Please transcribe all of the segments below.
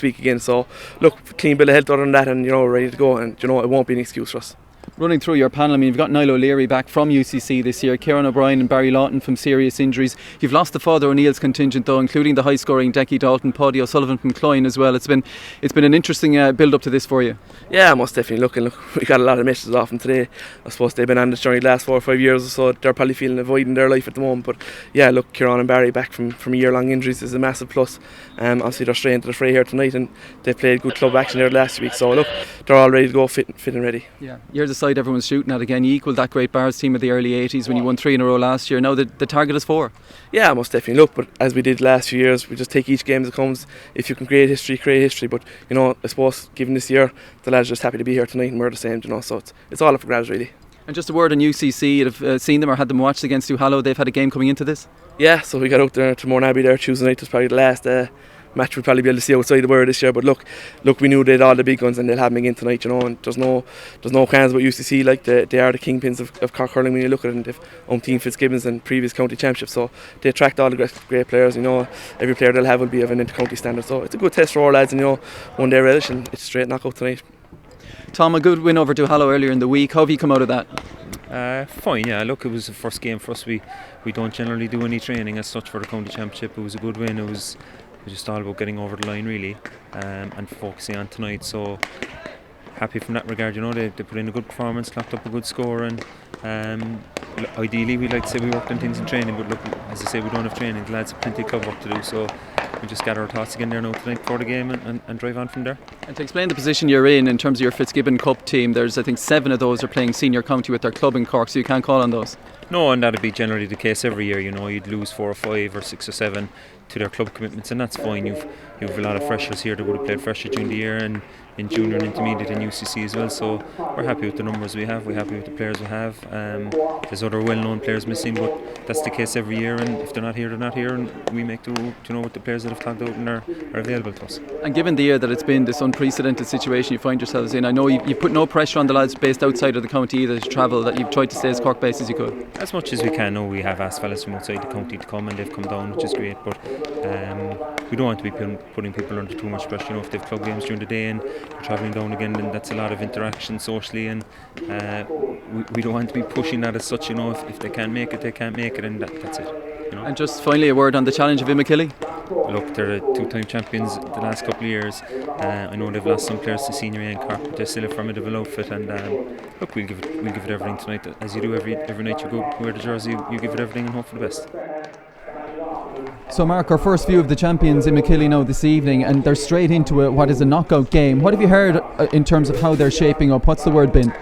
week again. So look, clean bill of health other than that, and ready to go, and it won't be an excuse for us. Running through your panel, I mean, you've got Niall O'Leary back from UCC this year, Kieran O'Brien and Barry Lawton from serious injuries. You've lost the Father O'Neill's contingent though, including the high-scoring Decky Dalton, Paddy O'Sullivan from Cloyne as well. It's been an interesting build-up to this for you. Yeah, most definitely. Look, we got a lot of messages off them today. I suppose they've been on this journey the last 4 or 5 years or so. They're probably feeling a void in their life at the moment. But yeah, look, Kieran and Barry back from year-long injuries is a massive plus. Obviously they're straight into the fray here tonight, and they played good club action there last week. So look, they're all ready to go, fit and ready. Yeah, you're the side everyone's shooting at again. You equalled that great Bars team of the early 80s when you won 3 in a row last year. Now the target is 4. Yeah, most definitely. Look, but as we did the last few years, we just take each game as it comes. If you can create history. But I suppose given this year, the lads are just happy to be here tonight, and we're the same. So it's all up for grabs really. And just a word on UCC. You'd have seen them or had them watched against Duhallow. They've had a game coming into this. Yeah, so we got out there to Mournabbey there Tuesday night. It was probably the last match we'll probably be able to see outside the wire this year. But look, we knew they had all the big guns, and they'll have them again tonight. And there's no plans about UCC. Like they are the kingpins of Cork hurling when you look at it. And they've Team Fitzgibbons and previous county championships, so they attract all the great players. Every player they'll have will be of an inter-county standard. So it's a good test for our lads, and one day relish, and it's straight knockout tonight. Tom, a good win over Duhallow earlier in the week. How have you come out of that? Fine, yeah. Look, it was the first game for us. We don't generally do any training as such for the county championship. It was a good win. It was just all about getting over the line really, and focusing on tonight. So happy from that regard. They put in a good performance, clocked up a good score, and ideally we'd like to say we worked on things in training, but look, as I say, we don't have training. The lads have plenty of club work to do, so we just gather our thoughts again there now tonight for the game and drive on from there. And to explain the position you're in terms of your Fitzgibbon Cup team, there's I think 7 of those are playing senior county with their club in Cork, so you can't call on those. No, and that'd be generally the case every year. You'd lose 4 or 5 or 6 or 7 to their club commitments, and that's fine. You've a lot of freshers here that would have played fresher during the year, and in junior and intermediate and UCC as well. So we're happy with the numbers we have. We're happy with the players we have. There's other well-known players missing, but that's the case every year. And if they're not here, they're not here, and we make do with the players that have tagged out and are available to us. And given the year that it's been, this unprecedented situation you find yourselves in, I know you put no pressure on the lads based outside of the county either to travel. That you've tried to stay as Cork-based as you could. As much as we can. No, we have asked fellas from outside the county to come, and they've come down, which is great. But we don't want to be putting people under too much pressure. If they've club games during the day and they're travelling down again, then that's a lot of interaction socially, and we don't want to be pushing that as such. If they can't make it, they can't make it, and that's it. And just finally a word on the challenge of Imokilly. Look, they're 2-time champions the last couple of years. I know they've lost some players to senior A and Cork, but they're still a formidable outfit, and look, we'll give it everything tonight, as you do every night. You go wear the jersey, you give it everything and hope for the best. So Mark, our first view of the champions Imokilly now this evening, and they're straight into what is a knockout game. What have you heard in terms of how they're shaping up? What's the word been?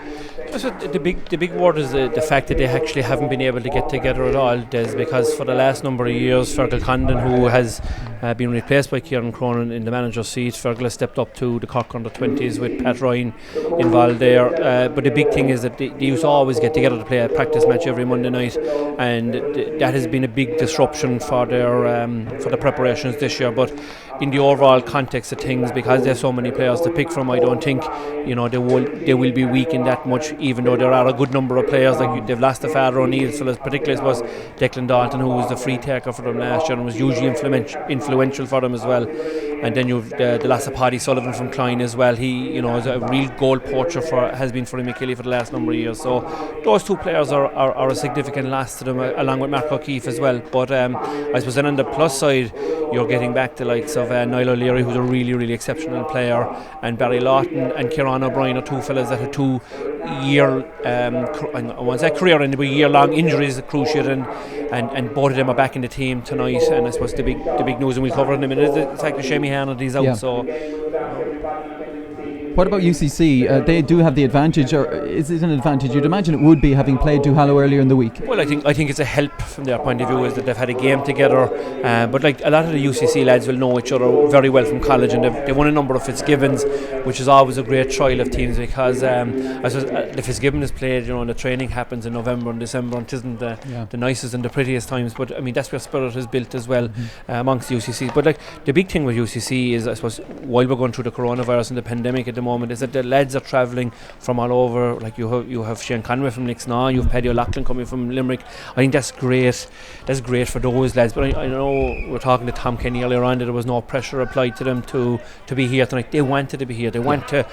So the big word is the fact that they actually haven't been able to get together at all, Des, because for the last number of years Fergal Condon, who has been replaced by Kieran Cronin in the manager's seat, Fergal has stepped up to the Cork under-20s with Pat Ryan involved there, but the big thing is that they used to always get together to play a practice match every Monday night, and that has been a big disruption for the preparations this year. But in the overall context of things, because there's so many players to pick from, I don't think they will be weakened that much, even though there are a good number of players. Like they've lost the Father O'Neill, so particularly I suppose Declan Dalton, who was the free taker for them last year and was hugely influential for them as well. And then you've the loss of Paddy Sullivan from Cloyne as well. He is a real goal poacher has been for Imokilly for the last number of years. So those two players are a significant loss to them, along with Mark O'Keefe as well. But I suppose then on the plus side, you're getting back the likes of Niall O'Leary, who's a really, really exceptional player, and Barry Lawton and Kieran O'Brien are two fellas that had 2 year I won't say career ending, but year-long injuries cruciate, and both of them are back in the team tonight. And I suppose the big news, and we'll cover it in a minute, it's like the Shemi Hannity's out. Yeah. So what about UCC? They do have the advantage, or is it an advantage? You'd imagine it would be, having played Duhallow earlier in the week. Well, I think it's a help from their point of view, is that they've had a game together. But like a lot of the UCC lads will know each other very well from college, and they won a number of Fitzgibbons, which is always a great trial of teams, because I suppose the Fitzgibbon is played, and the training happens in November and December, and it isn't the nicest and the prettiest times. But I mean, that's where spirit is built as well amongst the UCCs. But like the big thing with UCC is, I suppose, while we're going through the coronavirus and the pandemic at the moment is that the lads are travelling from all over. Like you have Shane Conway from Nixon, you have Paddy O'Loughlin coming from Limerick. I think that's great. That's great for those lads. But I know we were talking to Tom Kenny earlier on that there was no pressure applied to them to be here tonight. They wanted to be here. They want to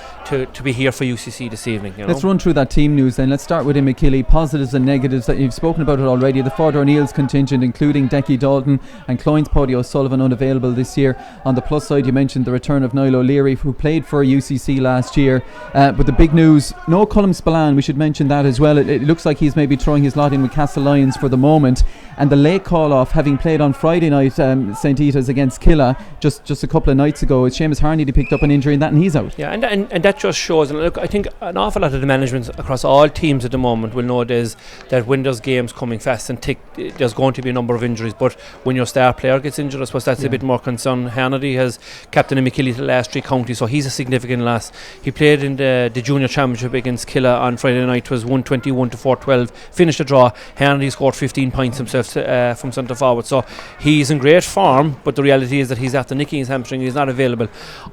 be here for UCC this evening. Let's run through that team news then. Let's start with Imokilly. Positives and negatives that you've spoken about it already. The Father O'Neill's contingent, including Decky Dalton and Cloyne's Paddy O'Sullivan, unavailable this year. On the plus side, you mentioned the return of Niall O'Leary, who played for UCC last year. But the big news, no Colm Spillane. We should mention that as well. It looks like he's maybe throwing his lot in with Castle Lyons for the moment. And the late call off, having played on Friday night St. Ita's against Killa just a couple of nights ago, it's Seamus Harnedy picked up an injury in that, and he's out. Yeah, and that just shows. And look, I think an awful lot of the management across all teams at the moment will know that when there's games coming fast and tick, there's going to be a number of injuries. But when your star player gets injured, I suppose that's a bit more concern. Harnedy has captain Imokilly to the last 3 counties, so he's a significant loss. He played in the junior championship against Killa on Friday night. It was 121 to 412. Finished a draw. Harnedy scored 15 points himself from centre forward, so he's in great form, but the reality is that he's after nicking his hamstring. He's not available.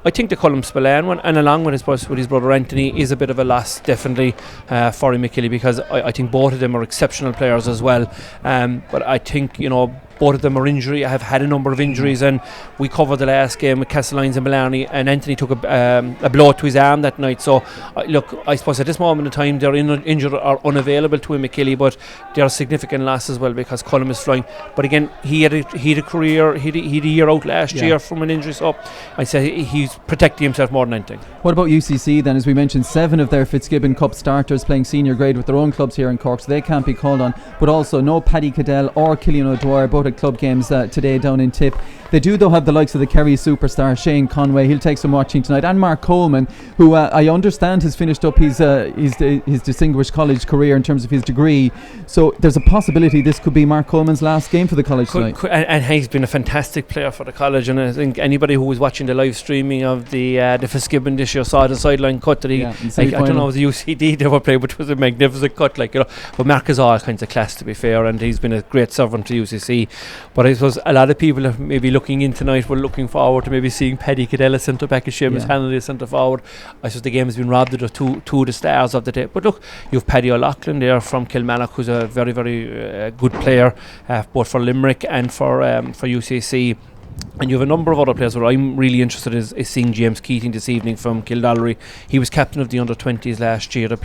I think the Colm Spillane one, and along with his brother Anthony, is a bit of a loss definitely for Imokilly, because I think both of them are exceptional players as well, but I think both of them are have had a number of injuries, and we covered the last game with Castlelyons and Blarney, and Anthony took a blow to his arm that night. So look, I suppose at this moment in time they're injured or unavailable to Imokilly, but they're a significant loss as well, because Colm is flying. But again, he had a year out last year from an injury, so I'd say he's protecting himself more than anything. What about UCC then? As we mentioned, 7 of their Fitzgibbon Cup starters playing senior grade with their own clubs here in Cork, so they can't be called on, but also no Paddy Cadell or Cillian O'Dwyer, both at club games today down in Tip. They do though have the likes of the Kerry superstar Shane Conway. He'll take some watching tonight, and Mark Coleman, who I understand has finished up his distinguished college career in terms of his degree, so there's a possibility this could be Mark Coleman's last game for the college tonight. And he's been a fantastic player for the college, and I think anybody who was watching the live streaming of the Fitzgibbon this year saw the sideline cut that he I don't know, it was the UCD they were playing, but it was a magnificent cut, but Mark is all kinds of class, to be fair, and he's been a great servant to UCC. But I suppose a lot of people are maybe looking in tonight, were looking forward to maybe seeing Paddy Cadell as centre back and Seamus Harnedy as centre forward. I suppose the game has been robbed of two of the stars of the day. But look, you have Paddy O'Loughlin there from Kilmallock, who's a very, very good player, both for Limerick and for UCC. And you have a number of other players where I'm really interested is seeing James Keating this evening from Kildallery. He was captain of the under-20s last year. They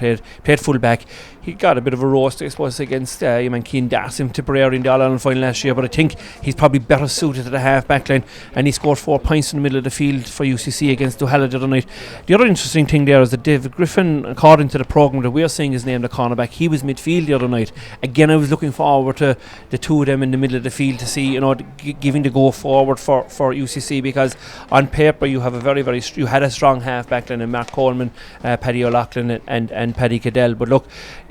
played full back. He got a bit of a roast, I suppose, against Keane Darcy Tipperary in the All-Ireland final last year, but I think he's probably better suited to the half-back line, and he scored 4 points in the middle of the field for UCC against Duhallow the other night. The other interesting thing there is that David Griffin, according to the programme that we're seeing, is named the cornerback. He was midfield the other night. Again, I was looking forward to the two of them in the middle of the field to see, giving the go forward for UCC, because on paper you have you had a strong half-back line in Mark Coleman, Paddy O'Loughlin and Paddy Cadell. But look,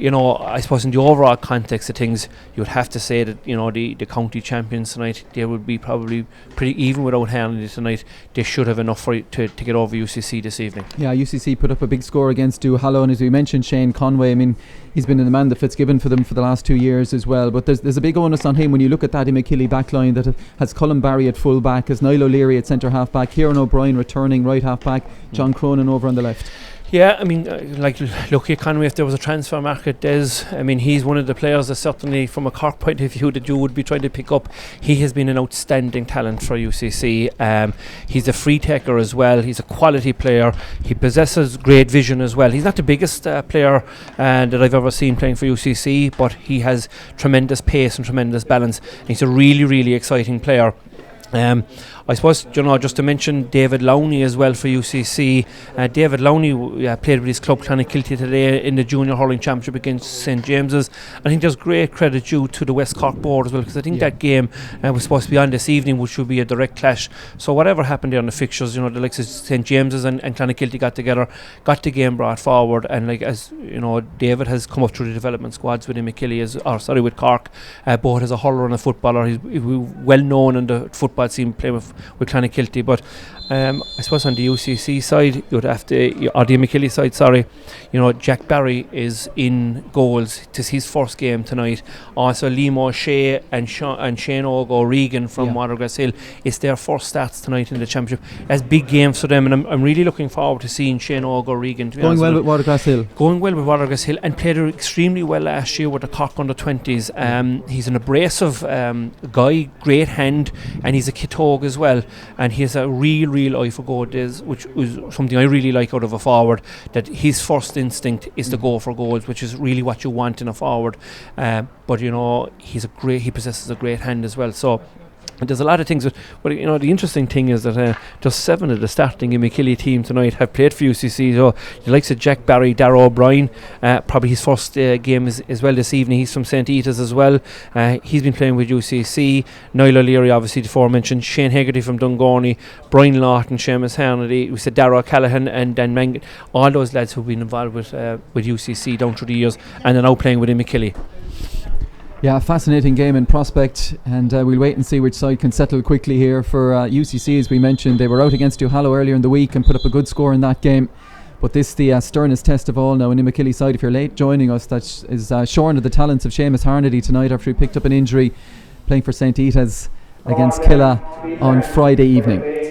I suppose in the overall context of things, you would have to say that the county champions tonight, they would be probably pretty even without Harnedy tonight. They should have enough to get over UCC this evening. Yeah, UCC put up a big score against Duhallow, and as we mentioned, Shane Conway, I mean, he's been in the man that Fitzgibbon for them for the last 2 years as well, but there's a big onus on him when you look at that Imokilly backline that has Colm Barry at full back, has Niall O'Leary at centre half back, Kieran O'Brien returning right half back, John Cronin over on the left. Yeah, I mean, look at Conway, if there was a transfer market, he's one of the players that certainly from a Cork point of view that you would be trying to pick up. He has been an outstanding talent for UCC. He's a free taker as well. He's a quality player. He possesses great vision as well. He's not the biggest player that I've ever seen playing for UCC, but he has tremendous pace and tremendous balance. And he's a really, really exciting player. I suppose, just to mention David Lowney as well for UCC. David Lowney played with his club Clonakilty today in the Junior Hurling Championship against St James's. I think there's great credit due to the West Cork board as well, because I think that game was supposed to be on this evening, which would be a direct clash. So whatever happened there on the fixtures, the likes of St James's and Clonakilty got together, got the game brought forward, and David has come up through the development squads with Imokilly with Cork, both as a hurler and a footballer. He's well known in the football scene playing with Clonakilty, but I suppose on the UCC side, you'd have to, or the Imokilly side, sorry, you know, Jack Barry is in goals. It is his first game tonight. Also, Liam O'Shea and Shane O'Regan from Watergrass Hill. It's their first stats tonight in the championship. That's big games for them, and I'm really looking forward to seeing Shane O'Regan. Going well with Watergrass Hill. Going well with Watergrass Hill, and played extremely well last year with the Cork under-20s. He's an abrasive guy, great hand, and he's a kitog as well. And he has a real eye for goal, which is something I really like out of a forward, that his first instinct is to go for goals, which is really what you want in a forward. But you know, he possesses a great hand as well. So there's a lot of things, but you know, the interesting thing is that just 7 of the starting Imokilly team tonight have played for UCC. So the likes of Jack Barry, Darragh O'Brien, probably his first game as well this evening. He's from St. Eata's as well. He's been playing with UCC. Niall O'Leary, obviously the aforementioned, Shane Hegarty from Dungourney, Brian Lawton, Seamus Hannity, we said Darragh Callahan and Dan Mangan, all those lads who've been involved with UCC down through the years, and are now playing with Imokilly. Yeah, fascinating game in prospect, and we'll wait and see which side can settle quickly here. For UCC, as we mentioned, they were out against Duhallow earlier in the week and put up a good score in that game. But this the sternest test of all now in Imokilly side. If you're late joining us, that is shorn of the talents of Seamus Harnedy tonight after he picked up an injury playing for St. Eata's against Killa on Friday evening.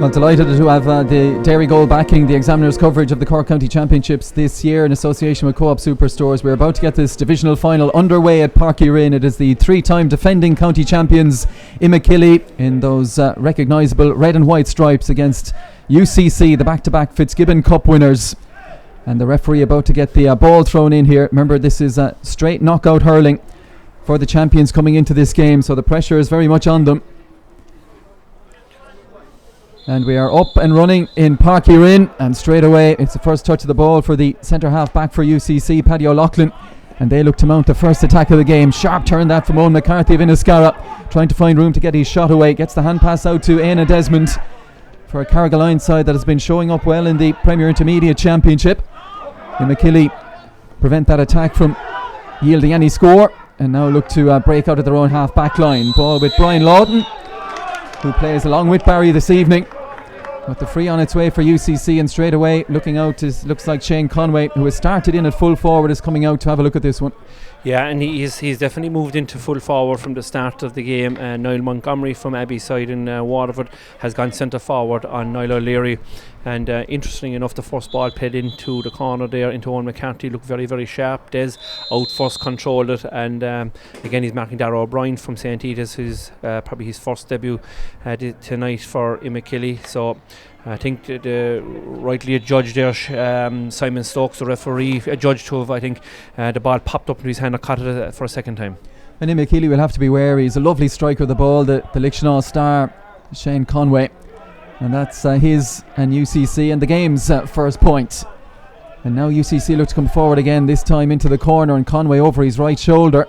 Well, delighted to have the Dairy Goal backing the Examiner's coverage of the Cork County Championships this year in association with Co-op Superstores. We're about to get this divisional final underway at Páirc Uí Rinn. It is the 3-time defending county champions Imokilly in those recognisable red and white stripes against UCC, the back-to-back Fitzgibbon Cup winners. And the referee about to get the ball thrown in here. Remember, this is straight knockout hurling for the champions coming into this game, so the pressure is very much on them. And we are up and running in Páirc Uí Rinn, and straight away it's the first touch of the ball for the centre half back for UCC, Paddy O'Loughlin, and they look to mount the first attack of the game. Sharp turn that from Owen McCarthy of Inniscarra, trying to find room to get his shot away. Gets the hand pass out to Éanna Desmond for a Carrigaline side that has been showing up well in the Premier Intermediate Championship. Imokilly prevent that attack from yielding any score, and now look to break out of their own half back line. Ball with Brian Lawton, who plays along with Barry this evening. With the free on its way for UCC, and straight away looking out looks like Shane Conway, who has started in at full forward, is coming out to have a look at this one. Yeah, and he's definitely moved into full forward from the start of the game. Niall Montgomery from Abbey side in Waterford has gone centre forward on Niall O'Leary. And interesting enough, the first ball played into the corner there, into Owen McCarthy, looked very, very sharp. Des out first, controlled it, and again he's marking Darragh O'Brien from St. Eata's, who's probably his first debut tonight for Imokilly. So I think rightly adjudged there, Simon Stokes, the referee, adjudged to have, I think, the ball popped up into his hand and caught it for a second time. And Imokilly will have to be wary. He's a lovely striker of the ball, the Lichtenau star, Shane Conway. And that's his and UCC and the game's first point. And now UCC look to come forward again, this time into the corner, and Conway over his right shoulder.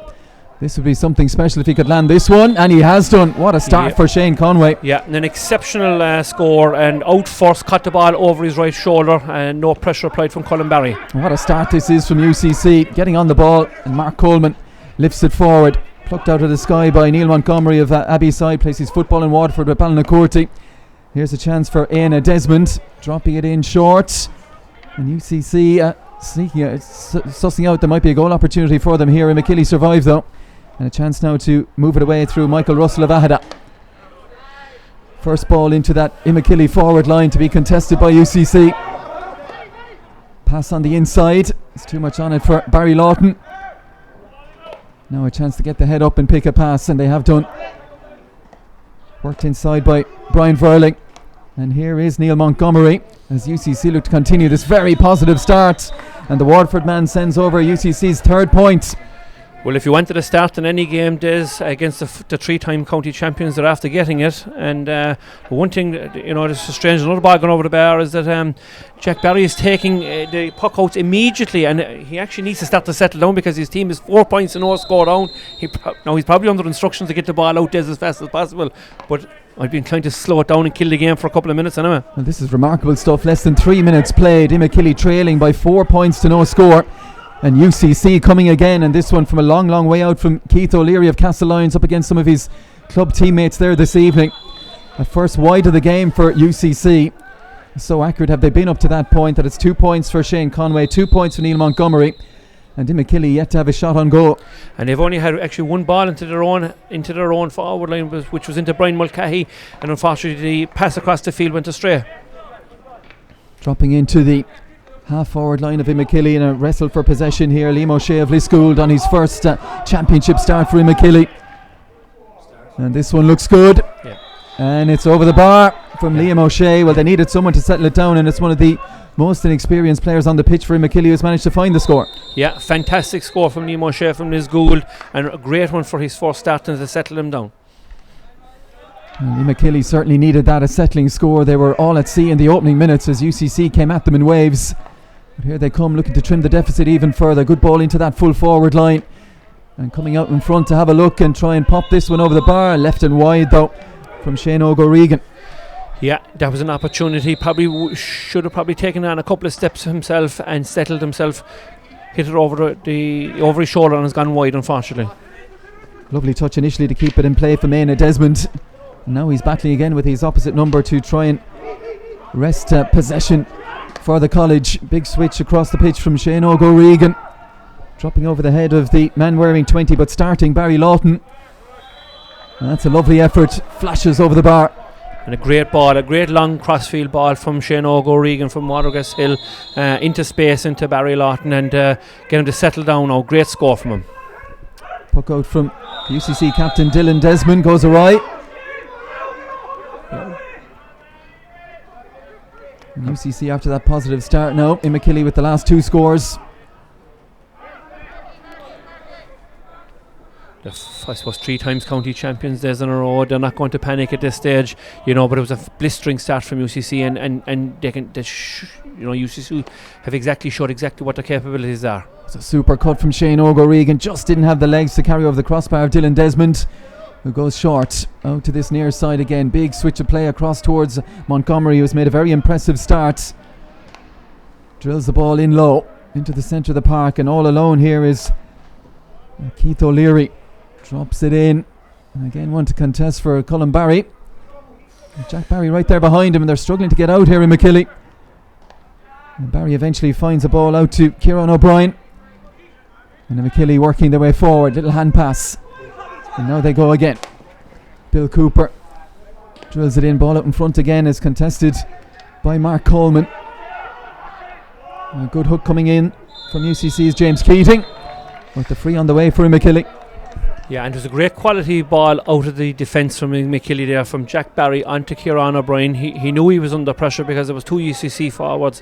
This would be something special if he could land this one, and he has done. What a start for Shane Conway. Yeah, and an exceptional score, and out first, caught the ball over his right shoulder, and no pressure applied from Colin Barry. What a start this is from UCC, getting on the ball, and Mark Coleman lifts it forward, plucked out of the sky by Neil Montgomery of Abbey side, plays his football in Waterford with Ballinacurty. Here's a chance for Éanna Desmond, dropping it in short, and UCC sneaking out, sussing out there might be a goal opportunity for them here. Imokilly survive though, and a chance now to move it away through Michael Russell of Ahada. First ball into that Imokilly forward line to be contested by UCC. Pass on the inside. It's too much on it for Barry Lawton. Now a chance to get the head up and pick a pass, and they have done. Worked inside by Brian Verling. And here is Neil Montgomery as UCC look to continue this very positive start. And the Waterford man sends over UCC's third point. Well, if you wanted to start in any game, Des, against the three-time county champions, they're after getting it. And one thing, this is strange, another ball going over the bar, is that Jack Barry is taking the puck out immediately, and he actually needs to start to settle down because his team is 4 points and no score down. Now he's probably under instructions to get the ball out, Des, as fast as possible. But I'd be inclined to slow it down and kill the game for a couple of minutes anyway. Well, this is remarkable stuff. Less than 3 minutes played. Imokilly trailing by 4 points to no score. And UCC coming again, and this one from a long, long way out from Keith O'Leary of Castlelyons up against some of his club teammates there this evening. A first wide of the game for UCC. So accurate have they been up to that point that it's 2 points for Shane Conway, 2 points for Neil Montgomery, and Imokilly yet to have a shot on goal. And they've only had actually one ball into their own forward line, which was into Brian Mulcahy, and unfortunately the pass across the field went astray. Dropping into the half forward line of Imokilly in a wrestle for possession here. Liam O'Shea of Lisgould on his first championship start for Imokilly. And this one looks good. Yeah. And it's over the bar from Liam O'Shea. Well, they needed someone to settle it down, and it's one of the most inexperienced players on the pitch for Imokilly who's managed to find the score. Yeah, fantastic score from Liam O'Shea from Lisgould, and a great one for his first start and to settle him down. Imokilly certainly needed that, a settling score. They were all at sea in the opening minutes as UCC came at them in waves. But here they come, looking to trim the deficit even further. Good ball into that full forward line. And coming out in front to have a look and try and pop this one over the bar. Left and wide though from Shane O'Regan. Yeah, that was an opportunity. Probably should have taken on a couple of steps himself and settled himself. Hit it over over his shoulder and has gone wide, unfortunately. Lovely touch initially to keep it in play for Maina Desmond. Now he's battling again with his opposite number to try and wrest possession for the college. Big switch across the pitch from Shane O'Regan. Dropping over the head of the man wearing 20, but starting Barry Lawton. And that's a lovely effort. Flashes over the bar. And a great ball, a great long crossfield ball from Shane O'Regan from Watergrass Hill into space into Barry Lawton and get him to settle down now. Great score from him. Puck out from UCC captain Dylan Desmond goes awry. UCC after that positive start now. Imokilly with the last two scores. I suppose 3 times county champions days in a row. They're not going to panic at this stage, but it was a blistering start from UCC, and UCC have showed exactly what their capabilities are. It's a super cut from Shane O'Regan. Just didn't have the legs to carry over the crossbar of Dylan Desmond, who goes short out to this near side again. Big switch of play across towards Montgomery, who's made a very impressive start. Drills the ball in low into the centre of the park, and all alone here is Keith O'Leary. Drops it in. And again, one to contest for Colin Barry. Jack Barry right there behind him, and they're struggling to get out here in Imokilly. And Barry eventually finds a ball out to Kieran O'Brien. And Imokilly working their way forward. Little hand pass. And now they go again. Bill Cooper drills it in. Ball out in front again is contested by Mark Coleman. A good hook coming in from UCC's James Keating. With the free on the way for Imokilly. Yeah, and it was a great quality ball out of the defence from Imokilly there, from Jack Barry onto Kieran O'Brien. He knew he was under pressure because there was 2 UCC forwards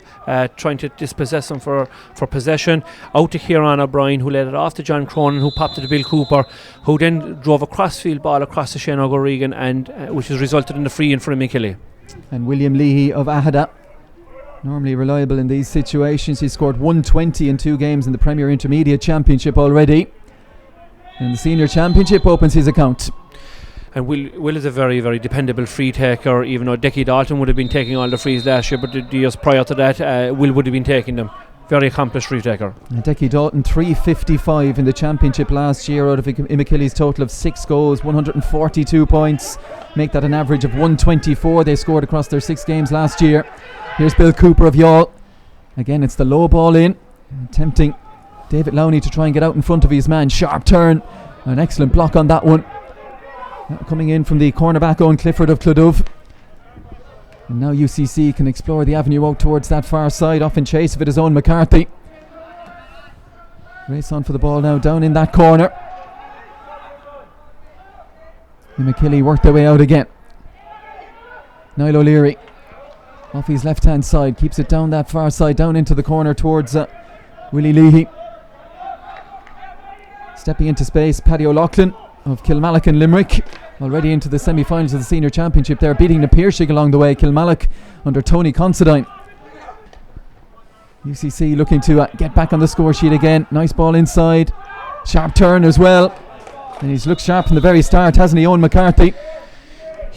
trying to dispossess him for possession. Out to Kieran O'Brien, who led it off to John Cronin, who popped it to Bill Cooper, who then drove a crossfield ball across to Shane O'Regan, and which has resulted in the free in for Imokilly. And William Leahy of Ahada, normally reliable in these situations. He scored 120 in 2 games in the Premier Intermediate Championship already. And the Senior Championship opens his account. And Will is a very, very dependable free taker, even though Decky Dalton would have been taking all the frees last year, but the years prior to that, Will would have been taking them. Very accomplished free taker. And Decky Dalton 355 in the Championship last year out of Imokilly's total of 6 goals, 142 points. Make that an average of 124 they scored across their 6 games last year. Here's Bill Cooper of Youghal. Again, it's the low ball in, tempting David Lowney to try and get out in front of his man. Sharp turn, an excellent block on that one. Coming in from the cornerback Owen Clifford of Clodove. And now UCC can explore the avenue out towards that far side, off in chase of it is Owen McCarthy. Race on for the ball now, down in that corner. Imokilly worked their way out again. Niall O'Leary off his left hand side, keeps it down that far side, down into the corner towards Willie Leahy. Stepping into space, Paddy O'Loughlin of Kilmallock and Limerick, already into the semi-finals of the Senior Championship there, beating the Piershig along the way. Kilmallock under Tony Considine. UCC looking to get back on the score sheet again. Nice ball inside, sharp turn as well, and he's looked sharp from the very start, hasn't he, Owen McCarthy?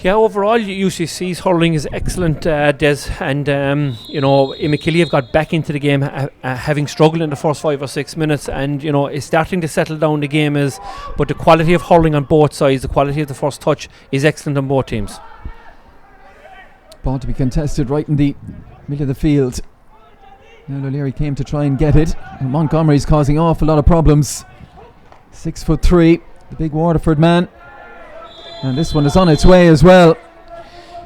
Yeah, overall UCC's hurling is excellent, Des, and Imokilly have got back into the game having struggled in the first 5 or 6 minutes, and is starting to settle down. The game is, but the quality of hurling on both sides, the quality of the first touch is excellent on both teams. Ball to be contested right in the middle of the field. Now O'Leary came to try and get it, and Montgomery's causing awful lot of problems. 6'3", the big Waterford man. And this one is on its way as well.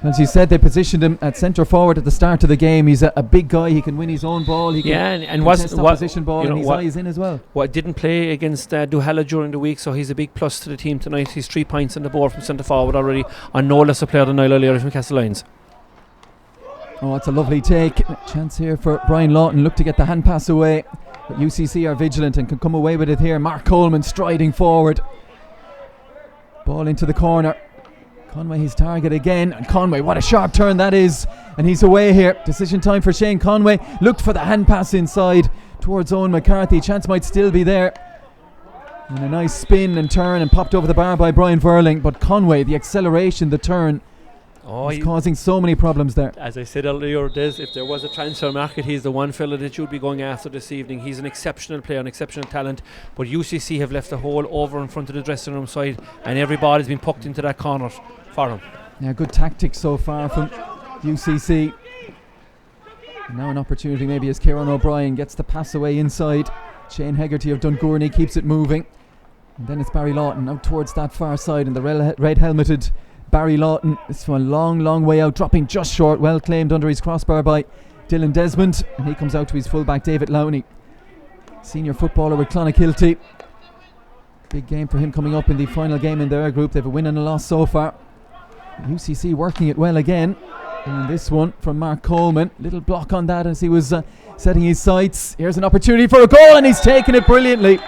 As you said, they positioned him at centre forward at the start of the game. He's a big guy. He can win his own ball. He can contest opposition ball, and his eyes in as well. Didn't play against Duhallow during the week, so he's a big plus to the team tonight. He's 3 points on the board from centre forward already, on no less a player than Niall O'Leary from Castlelyons. Oh, it's a lovely take. Chance here for Brian Lawton. Look to get the hand pass away, but UCC are vigilant and can come away with it here. Mark Coleman striding forward. Ball into the corner. Conway his target again, and Conway, what a sharp turn that is, and he's away here. Decision time for Shane Conway. Looked for the hand pass inside towards Owen McCarthy. Chance might still be there, and a nice spin and turn and popped over the bar by Brian Verling, but Conway, the acceleration, the turn, is causing so many problems there. As I said earlier, Des, if there was a transfer market, he's the one fella that you'd be going after this evening. He's an exceptional player, an exceptional talent, but UCC have left a hole over in front of the dressing room side, and every ball has been pucked into that corner for him. Yeah, good tactics so far from UCC. And now an opportunity maybe as Kieran O'Brien gets the pass away inside. Shane Hegarty of Dungourney keeps it moving, and then it's Barry Lawton out towards that far side, and the red helmeted Barry Lawton is from a long way out, dropping just short, well claimed under his crossbar by Dylan Desmond, and he comes out to his fullback David Lowney, senior footballer with Clonakilty. Big game for him coming up in the final game in their group. They have a win and a loss so far. UCC working it well again, and this one from Mark Coleman, little block on that as he was setting his sights. Here's an opportunity for a goal, and he's taken it brilliantly.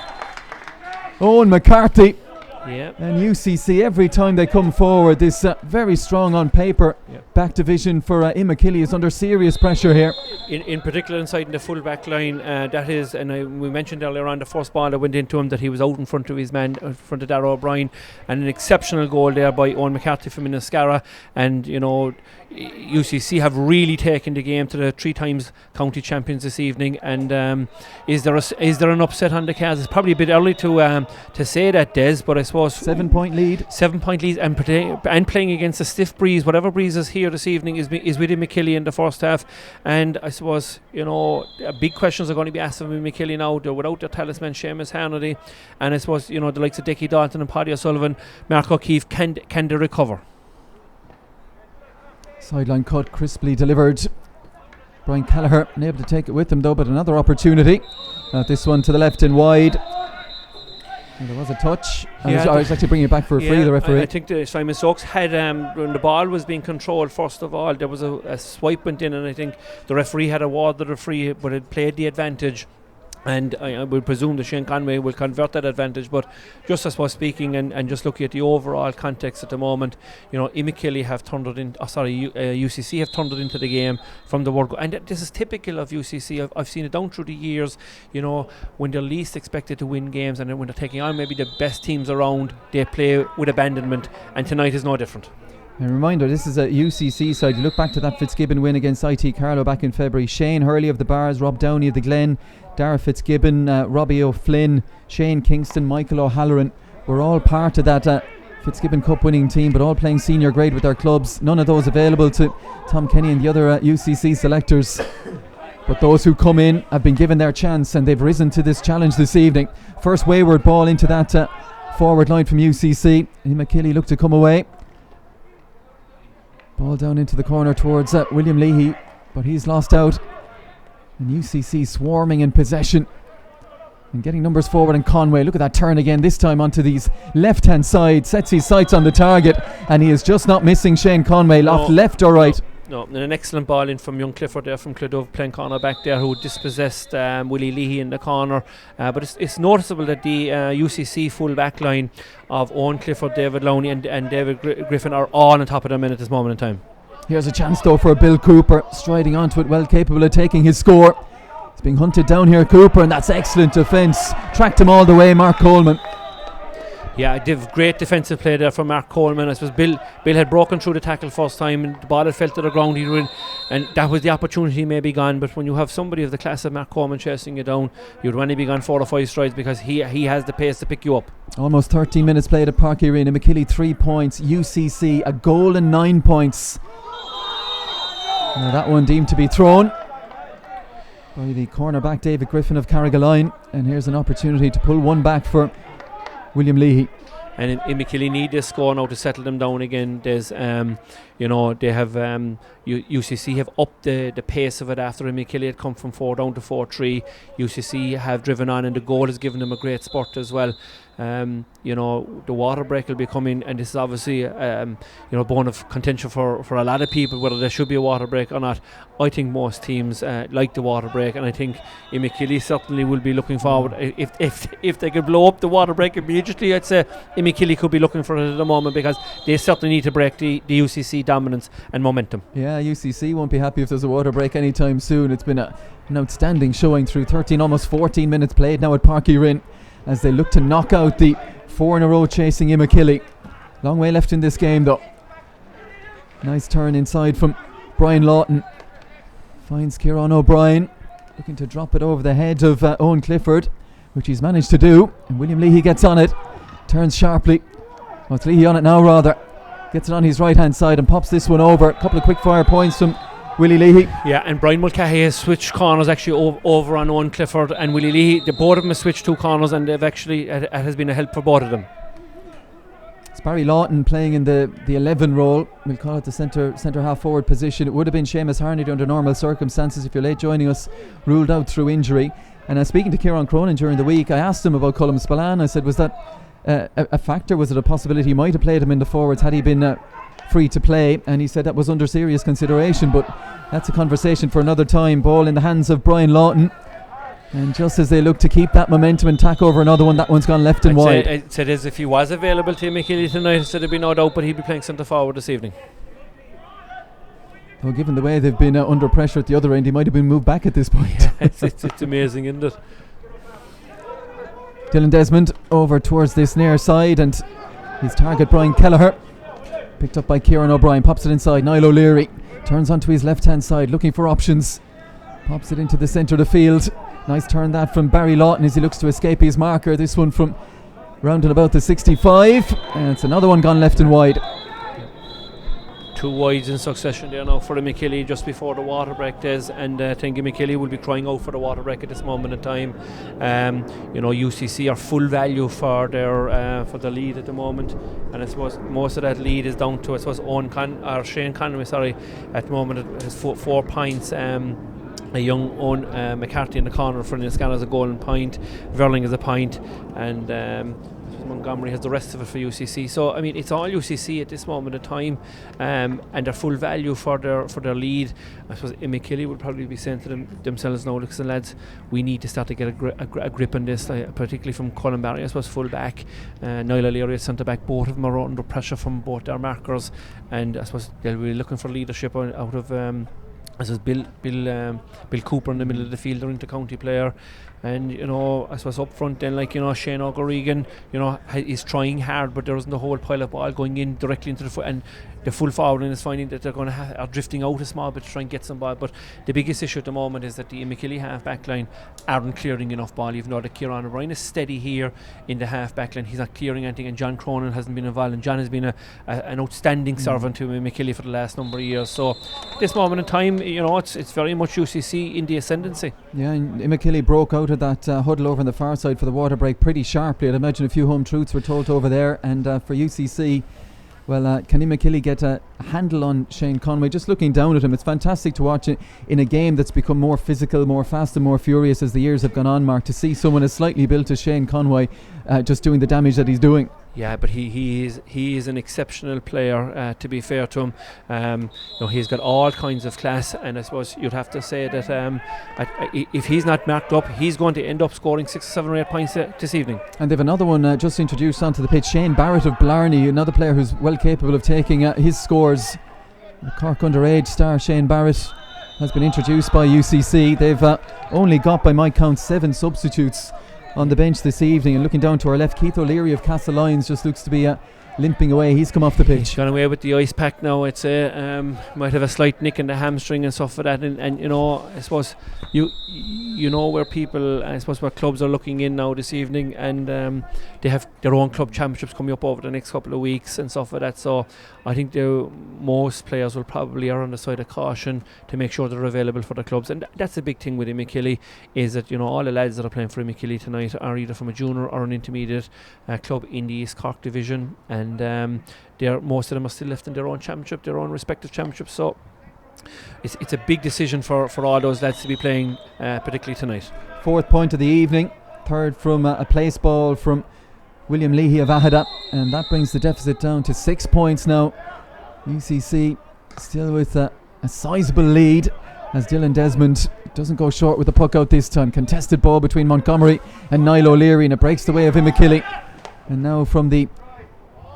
Owen McCarthy. Yep. And UCC, every time they come forward, this very strong on paper back division for Imokilly is under serious pressure here. In particular inside in the full back line, that is, and we mentioned earlier on the first ball that went into him that he was out in front of his man, in front of Darragh O'Brien, and an exceptional goal there by Owen McCarthy from Inniscarra. And UCC have really taken the game to the 3 times county champions this evening. And is there an upset on the cards? It's probably a bit early to say that, Des, but I suppose 7 point lead, and playing against a stiff breeze, whatever breeze is here this evening is with Imokilly in the first half. And I suppose big questions are going to be asked of Imokilly now. They're without their talisman Seamus Hannity, and I suppose the likes of Dickie Dalton and Paddy O'Sullivan, Mark O'Keefe, can they recover? Sideline cut, crisply delivered. Brian Callagher unable to take it with him though, but another opportunity. This one to the left and wide. And there was a touch. I was actually bringing it back for a free, the referee. I think Simon Stokes had, when the ball was being controlled, first of all, there was a swipe went in, and I think the referee had awarded a free, but it played the advantage. And I would presume that Shane Conway will convert that advantage, but just as was speaking and just looking at the overall context at the moment, Imokilly have turned it in. UCC have turned it into the game from the word go. And this is typical of UCC. I've seen it down through the years. When they're least expected to win games, and when they're taking on maybe the best teams around, they play with abandonment. And tonight is no different. A reminder, this is a UCC side. You look back to that Fitzgibbon win against IT Carlow back in February. Shane Hurley of the Bars, Rob Downey of the Glen, Dara Fitzgibbon, Robbie O'Flynn, Shane Kingston, Michael O'Halloran were all part of that Fitzgibbon Cup winning team, but all playing senior grade with their clubs. None of those available to Tom Kenny and the other UCC selectors. But those who come in have been given their chance, and they've risen to this challenge this evening. First wayward ball into that forward line from UCC. Imokilly looked to come away. Ball down into the corner towards William Leahy, but he's lost out. And UCC swarming in possession and getting numbers forward. And Conway, look at that turn again, this time onto these left hand side, sets his sights on the target, and he is just not missing Shane Conway. Left or right? No, and an excellent ball in from young Clifford there from Clodove, playing corner back there, who dispossessed Willie Leahy in the corner. But it's noticeable that the UCC full back line of Owen Clifford, David Lowney and David Griffin are all on top of them at this moment in time. Here's a chance though for Bill Cooper, striding onto it, well capable of taking his score. He's being hunted down here, Cooper, and that's excellent defence. Tracked him all the way, Mark Coleman. Yeah, great defensive play there from Mark Coleman. I suppose Bill had broken through the tackle first time, and the ball had fell to the ground. And that was the opportunity maybe gone. But when you have somebody of the class of Mark Coleman chasing you down, you'd only be gone 4 or 5 strides, because he has the pace to pick you up. Almost 13 minutes played at Parky Arena. Imokilly 3 points, UCC a goal and 9 points. Now that one deemed to be thrown by the cornerback David Griffin of Carrigaline, and here's an opportunity to pull one back for William Leahy. And Imokilly need this score now to settle them down again. There's they have UCC have upped the pace of it after Imokilly had come from 4 down to 4-3. UCC have driven on, and the goal has given them a great spurt as well. The water break will be coming, and this is obviously bone of contention for a lot of people, whether there should be a water break or not. I think most teams like the water break, and I think Imokilly certainly will be looking forward. If they could blow up the water break immediately, I'd say Imokilly could be looking for it at the moment, because they certainly need to break the UCC dominance and momentum. Yeah, UCC won't be happy if there's a water break anytime soon. It's been an outstanding showing through 13, almost 14 minutes played now at Parky Rin, as they look to knock out the 4 in a row chasing Imokilly. Long way left in this game though. Nice turn inside from Brian Lawton. Finds Kieran O'Brien, looking to drop it over the head of Owen Clifford, which he's managed to do. And William Leahy gets on it, turns sharply. Oh, it's Leahy on it now rather. Gets it on his right hand side and pops this one over. A couple of quick fire points from Willie Leahy. Yeah, and Brian Mulcahy has switched corners actually over on Owen Clifford and Willie Leahy. The both of them have switched 2 corners, and they've actually it has been a help for both of them. It's Barry Lawton playing in the 11 role. We'll call it the centre half forward position. It would have been Seamus Harnedy under normal circumstances. If you're late joining us, ruled out through injury. And speaking to Kieran Cronin during the week, I asked him about Colm Spillane. I said, was that a factor? Was it a possibility he might have played him in the forwards had he been free to play? And he said that was under serious consideration, but that's a conversation for another time. Ball in the hands of Brian Lawton, and just as they look to keep that momentum and tack over another one, that one's gone left and wide. I'd say as if he was available to Imokilly tonight, I said there'd be no doubt, but he'd be playing centre forward this evening. Well, given the way they've been under pressure at the other end, he might have been moved back at this point. Yeah, it's amazing, isn't it? Dylan Desmond over towards this near side, and his target Brian Kelleher, picked up by Kieran O'Brien, pops it inside. Niall O'Leary turns onto his left hand side, looking for options, pops it into the centre of the field. Nice turn that from Barry Lawton as he looks to escape his marker. This one from round and about the 65, and it's another one gone left and wide. 2 wides in succession there now for Imokilly just before the water break days, and I think Imokilly will be crying out for the water break at this moment in time. UCC are full value for their lead at the moment, and I suppose most of that lead is down to Shane Conway at the moment has 4 points. A young Owen McCarthy in the corner for Liscannah as a goal and point, Verling as a point, and Montgomery has the rest of it for UCC. So I mean, it's all UCC at this moment of time, and they're full value for their lead. I suppose Imokilly would probably be saying to themselves now, listen lads, we need to start to get a grip on this, particularly from Colin Barry, I suppose full back, Niall O'Leary centre back. Both of them are under pressure from both their markers, and I suppose they'll be looking for leadership out of I suppose Bill Cooper in the middle of the field, their inter-county player. And I suppose up front then, Shane O'Gorrigan, is trying hard, but there isn't a whole pile of ball going in directly into the foot, and the full forward line is finding that they're going to are drifting out a small bit to try and get some ball. But the biggest issue at the moment is that the Imokilly half back line aren't clearing enough ball, even though that Kieran O'Brien is steady here in the half back line. He's not clearing anything, and John Cronin hasn't been involved, and John has been an outstanding servant to Imokilly for the last number of years. So this moment in time, it's very much UCC in the ascendancy. Yeah, and Imokilly broke out of that huddle over on the far side for the water break pretty sharply. I'd imagine a few home truths were told over there, and for UCC, Well, can Imokilly get a handle on Shane Conway? Just looking down at him, it's fantastic to watch it in a game that's become more physical, more fast and more furious as the years have gone on, Mark, to see someone as slightly built as Shane Conway just doing the damage that he's doing. Yeah, but he is an exceptional player, to be fair to him. He's got all kinds of class, and I suppose you'd have to say that if he's not marked up, he's going to end up scoring 6 or 7 or 8 points this evening. And they've another one just introduced onto the pitch, Shane Barrett of Blarney, another player who's well capable of taking his scores. The Cork underage star Shane Barrett has been introduced by UCC. They've only got, by my count, 7 substitutes on the bench this evening, and looking down to our left, Keith O'Leary of Castlelyons just looks to be limping away. He's come off the pitch. He's gone away with the ice pack now. It's might have a slight nick in the hamstring and stuff for that, and I suppose you know where people, I suppose where clubs are looking in now this evening, and they have their own club championships coming up over the next couple of weeks and stuff like that. So I think most players will probably err on the side of caution to make sure they're available for the clubs, and that's the big thing with Imokilly, is that all the lads that are playing for Imokilly tonight are either from a junior or an intermediate club in the East Cork division, and most of them are still left in their own championship, their own respective championships. So it's a big decision for all those lads to be playing, particularly tonight. 4th point of the evening, 3rd from a place ball from William Leahy of Ahada, and that brings the deficit down to 6 points now. UCC still with a sizable lead as Dylan Desmond doesn't go short with the puck out this time. Contested ball between Montgomery and Niall O'Leary, and it breaks the way of Imokilly. And now from the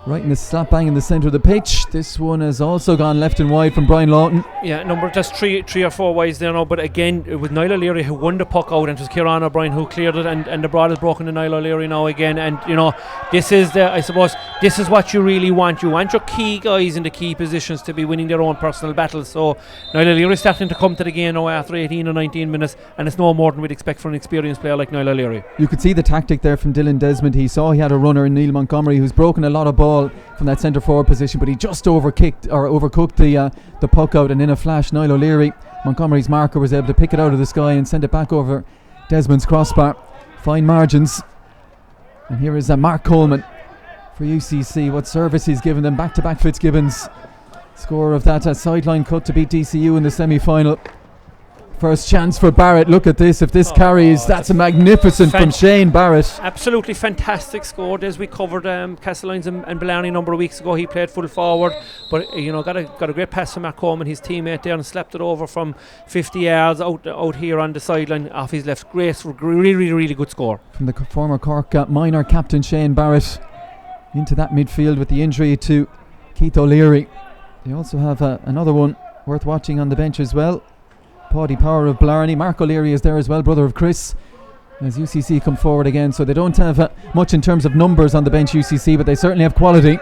right in the slap bang in the centre of the pitch, this one has also gone left and wide from Brian Lawton. Yeah, just three or four wides there now, but again with Niall O'Leary who won the puck out, and it was Kieran O'Brien who cleared it, and the ball is broken to Niall O'Leary now again, and this is this is what you really want. You want your key guys in the key positions to be winning their own personal battles. So Niall O'Leary is starting to come to the game now after 18 or 19 minutes, and it's no more than we'd expect from an experienced player like Niall O'Leary. You could see the tactic there from Dylan Desmond. He saw he had a runner in Neil Montgomery who's broken a lot of ball from that centre forward position, but he just overcooked the puck out, and in a flash Niall O'Leary, Montgomery's marker, was able to pick it out of the sky and send it back over Desmond's crossbar. Fine margins. And here is Mark Coleman for UCC. What service he's given them, back-to-back Fitzgibbons. Score of that sideline cut to beat DCU in the semi-final. First chance for Barrett. Look at this. If this carries, that's a magnificent from Shane Barrett. Absolutely fantastic score. As we covered Castlelyons and Blarney a number of weeks ago, he played full forward, but got a great pass from Mark Coleman, his teammate there, and slapped it over from 50 yards out here on the sideline off his left. Great, really good score from the former Cork minor captain Shane Barrett into that midfield with the injury to Keith O'Leary. They also have another one worth watching on the bench as well. Paddy Power of Blarney. Mark O'Leary is there as well, brother of Chris, as UCC come forward again. So they don't have much in terms of numbers on the bench, UCC, but they certainly have quality.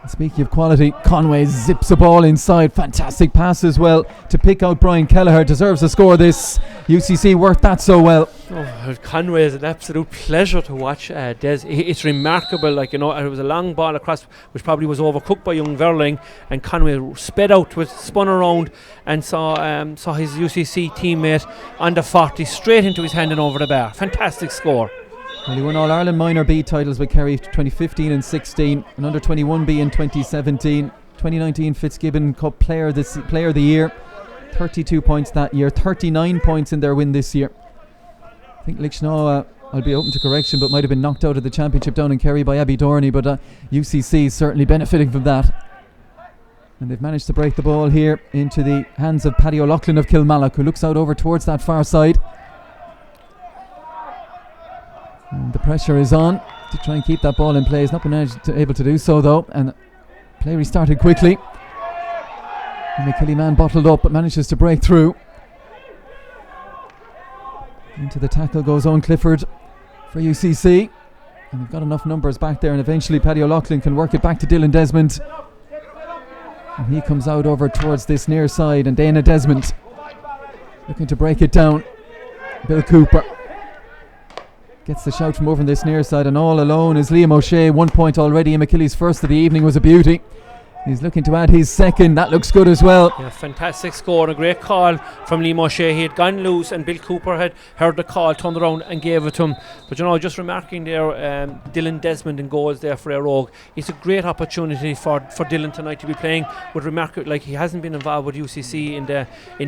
Speaking of quality, Conway zips a ball inside. Fantastic pass as well to pick out Brian Kelleher. Deserves to score this. UCC worked that so well. Conway is an absolute pleasure to watch. It's remarkable. It was a long ball across, which probably was overcooked by young Verling, and Conway sped out, spun around, and saw his UCC teammate on the 40 straight into his hand and over the bar. Fantastic score. Well, he won All Ireland Minor B titles with Kerry 2015 and 16, and under 21B in 2017. 2019 Fitzgibbon Cup Player of the Year. 32 points that year, 39 points in their win this year. I think Lickshaw, I'll be open to correction, but might have been knocked out of the championship down in Kerry by Abbey Dorney, but UCC is certainly benefiting from that. And they've managed to break the ball here into the hands of Paddy O'Loughlin of Kilmallock, who looks out over towards that far side. And the pressure is on to try and keep that ball in play. He's not been able to do so though, and play restarted quickly. And the Killy man bottled up but manages to break through. Into the tackle goes Owen Clifford for UCC, and they've got enough numbers back there, and eventually Paddy O'Loughlin can work it back to Dylan Desmond, and he comes out over towards this near side, and Dana Desmond looking to break it down. Bill Cooper gets the shout from over on this near side, and all alone is Liam O'Shea. 1 point already. Imokilly's first of the evening was a beauty. He's looking to add his second. That looks good as well. Yeah, fantastic score and a great call from Liam O'Shea. He had gone loose and Bill Cooper had heard the call, turned around and gave it to him. But just remarking there, Dylan Desmond in goals there for Rogue. It's a great opportunity for Dylan tonight to be playing with remarkable, like he hasn't been involved with UCC in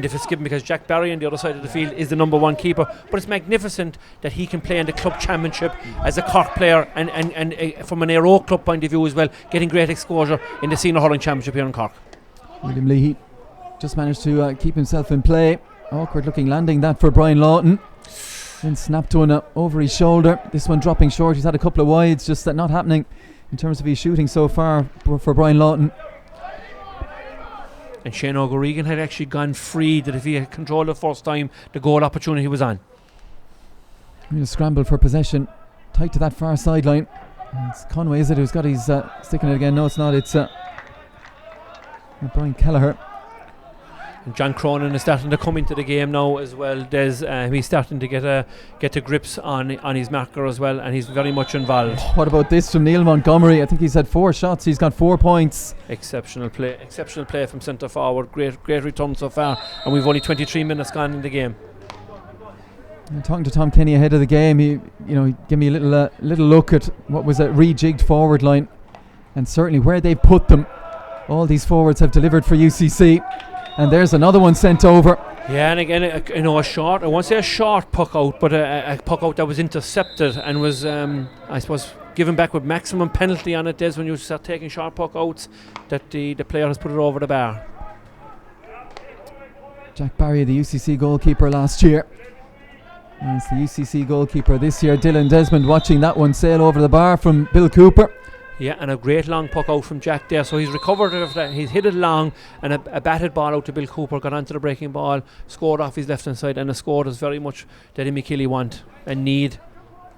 the Fitzgibbon because Jack Barry on the other side of the field is the number one keeper. But it's magnificent that he can play in the club championship as a Cork player and from an Aero club point of view as well, getting great exposure in the senior hurling championship here in Cork. William Leahy just managed to keep himself in play. Awkward looking landing that for Brian Lawton. Then snapped one over his shoulder. This one dropping short. He's had a couple of wides, just that not happening in terms of his shooting so far for Brian Lawton. And Shane O'Gorrigan had actually gone free, that if he had controlled the first time, the goal opportunity was on. Real scramble for possession. Tight to that far sideline. It's Conway, is it, who's got his sticking it again? No, it's not. It's Brian Kelleher. And John Cronin is starting to come into the game now as well. He's starting to get the grips on his marker as well, and he's very much involved. What about this from Neil Montgomery? I think he's had 4 shots. He's got 4 points. Exceptional play from centre forward. Great return so far, and we've only 23 minutes gone in the game. I'm talking to Tom Kenny ahead of the game. He gave me a little look at what was a rejigged forward line, and certainly where they've put them, all these forwards have delivered for UCC. And there's another one sent over. Yeah, and again, a short, I won't say a short puck out, but a puck out that was intercepted and was, I suppose, given back with maximum penalty on it. Des, when you start taking short puck outs, that the player has put it over the bar. Jack Barry, the UCC goalkeeper last year. And it's the UCC goalkeeper this year, Dylan Desmond, watching that one sail over the bar from Bill Cooper. Yeah, and a great long puck out from Jack there. So he's recovered of that. He's hit it long, and a batted ball out to Bill Cooper, got onto the breaking ball, scored off his left hand side, and a score is very much that Imokilly want and need.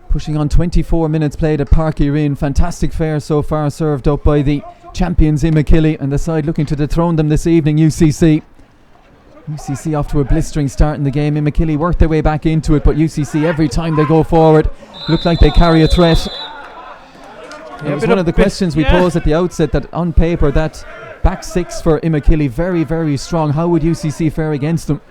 Pushing on 24 minutes played at Park Erin. Fantastic fare so far, served up by the champions Imokilly, and the side looking to dethrone them this evening, UCC. UCC off to a blistering start in the game. Imokilly worked their way back into it, but UCC, every time they go forward, look like they carry a threat. It was one of the questions we posed at the outset, that on paper that back six for Imokilly very, very strong. How would UCC fare against them?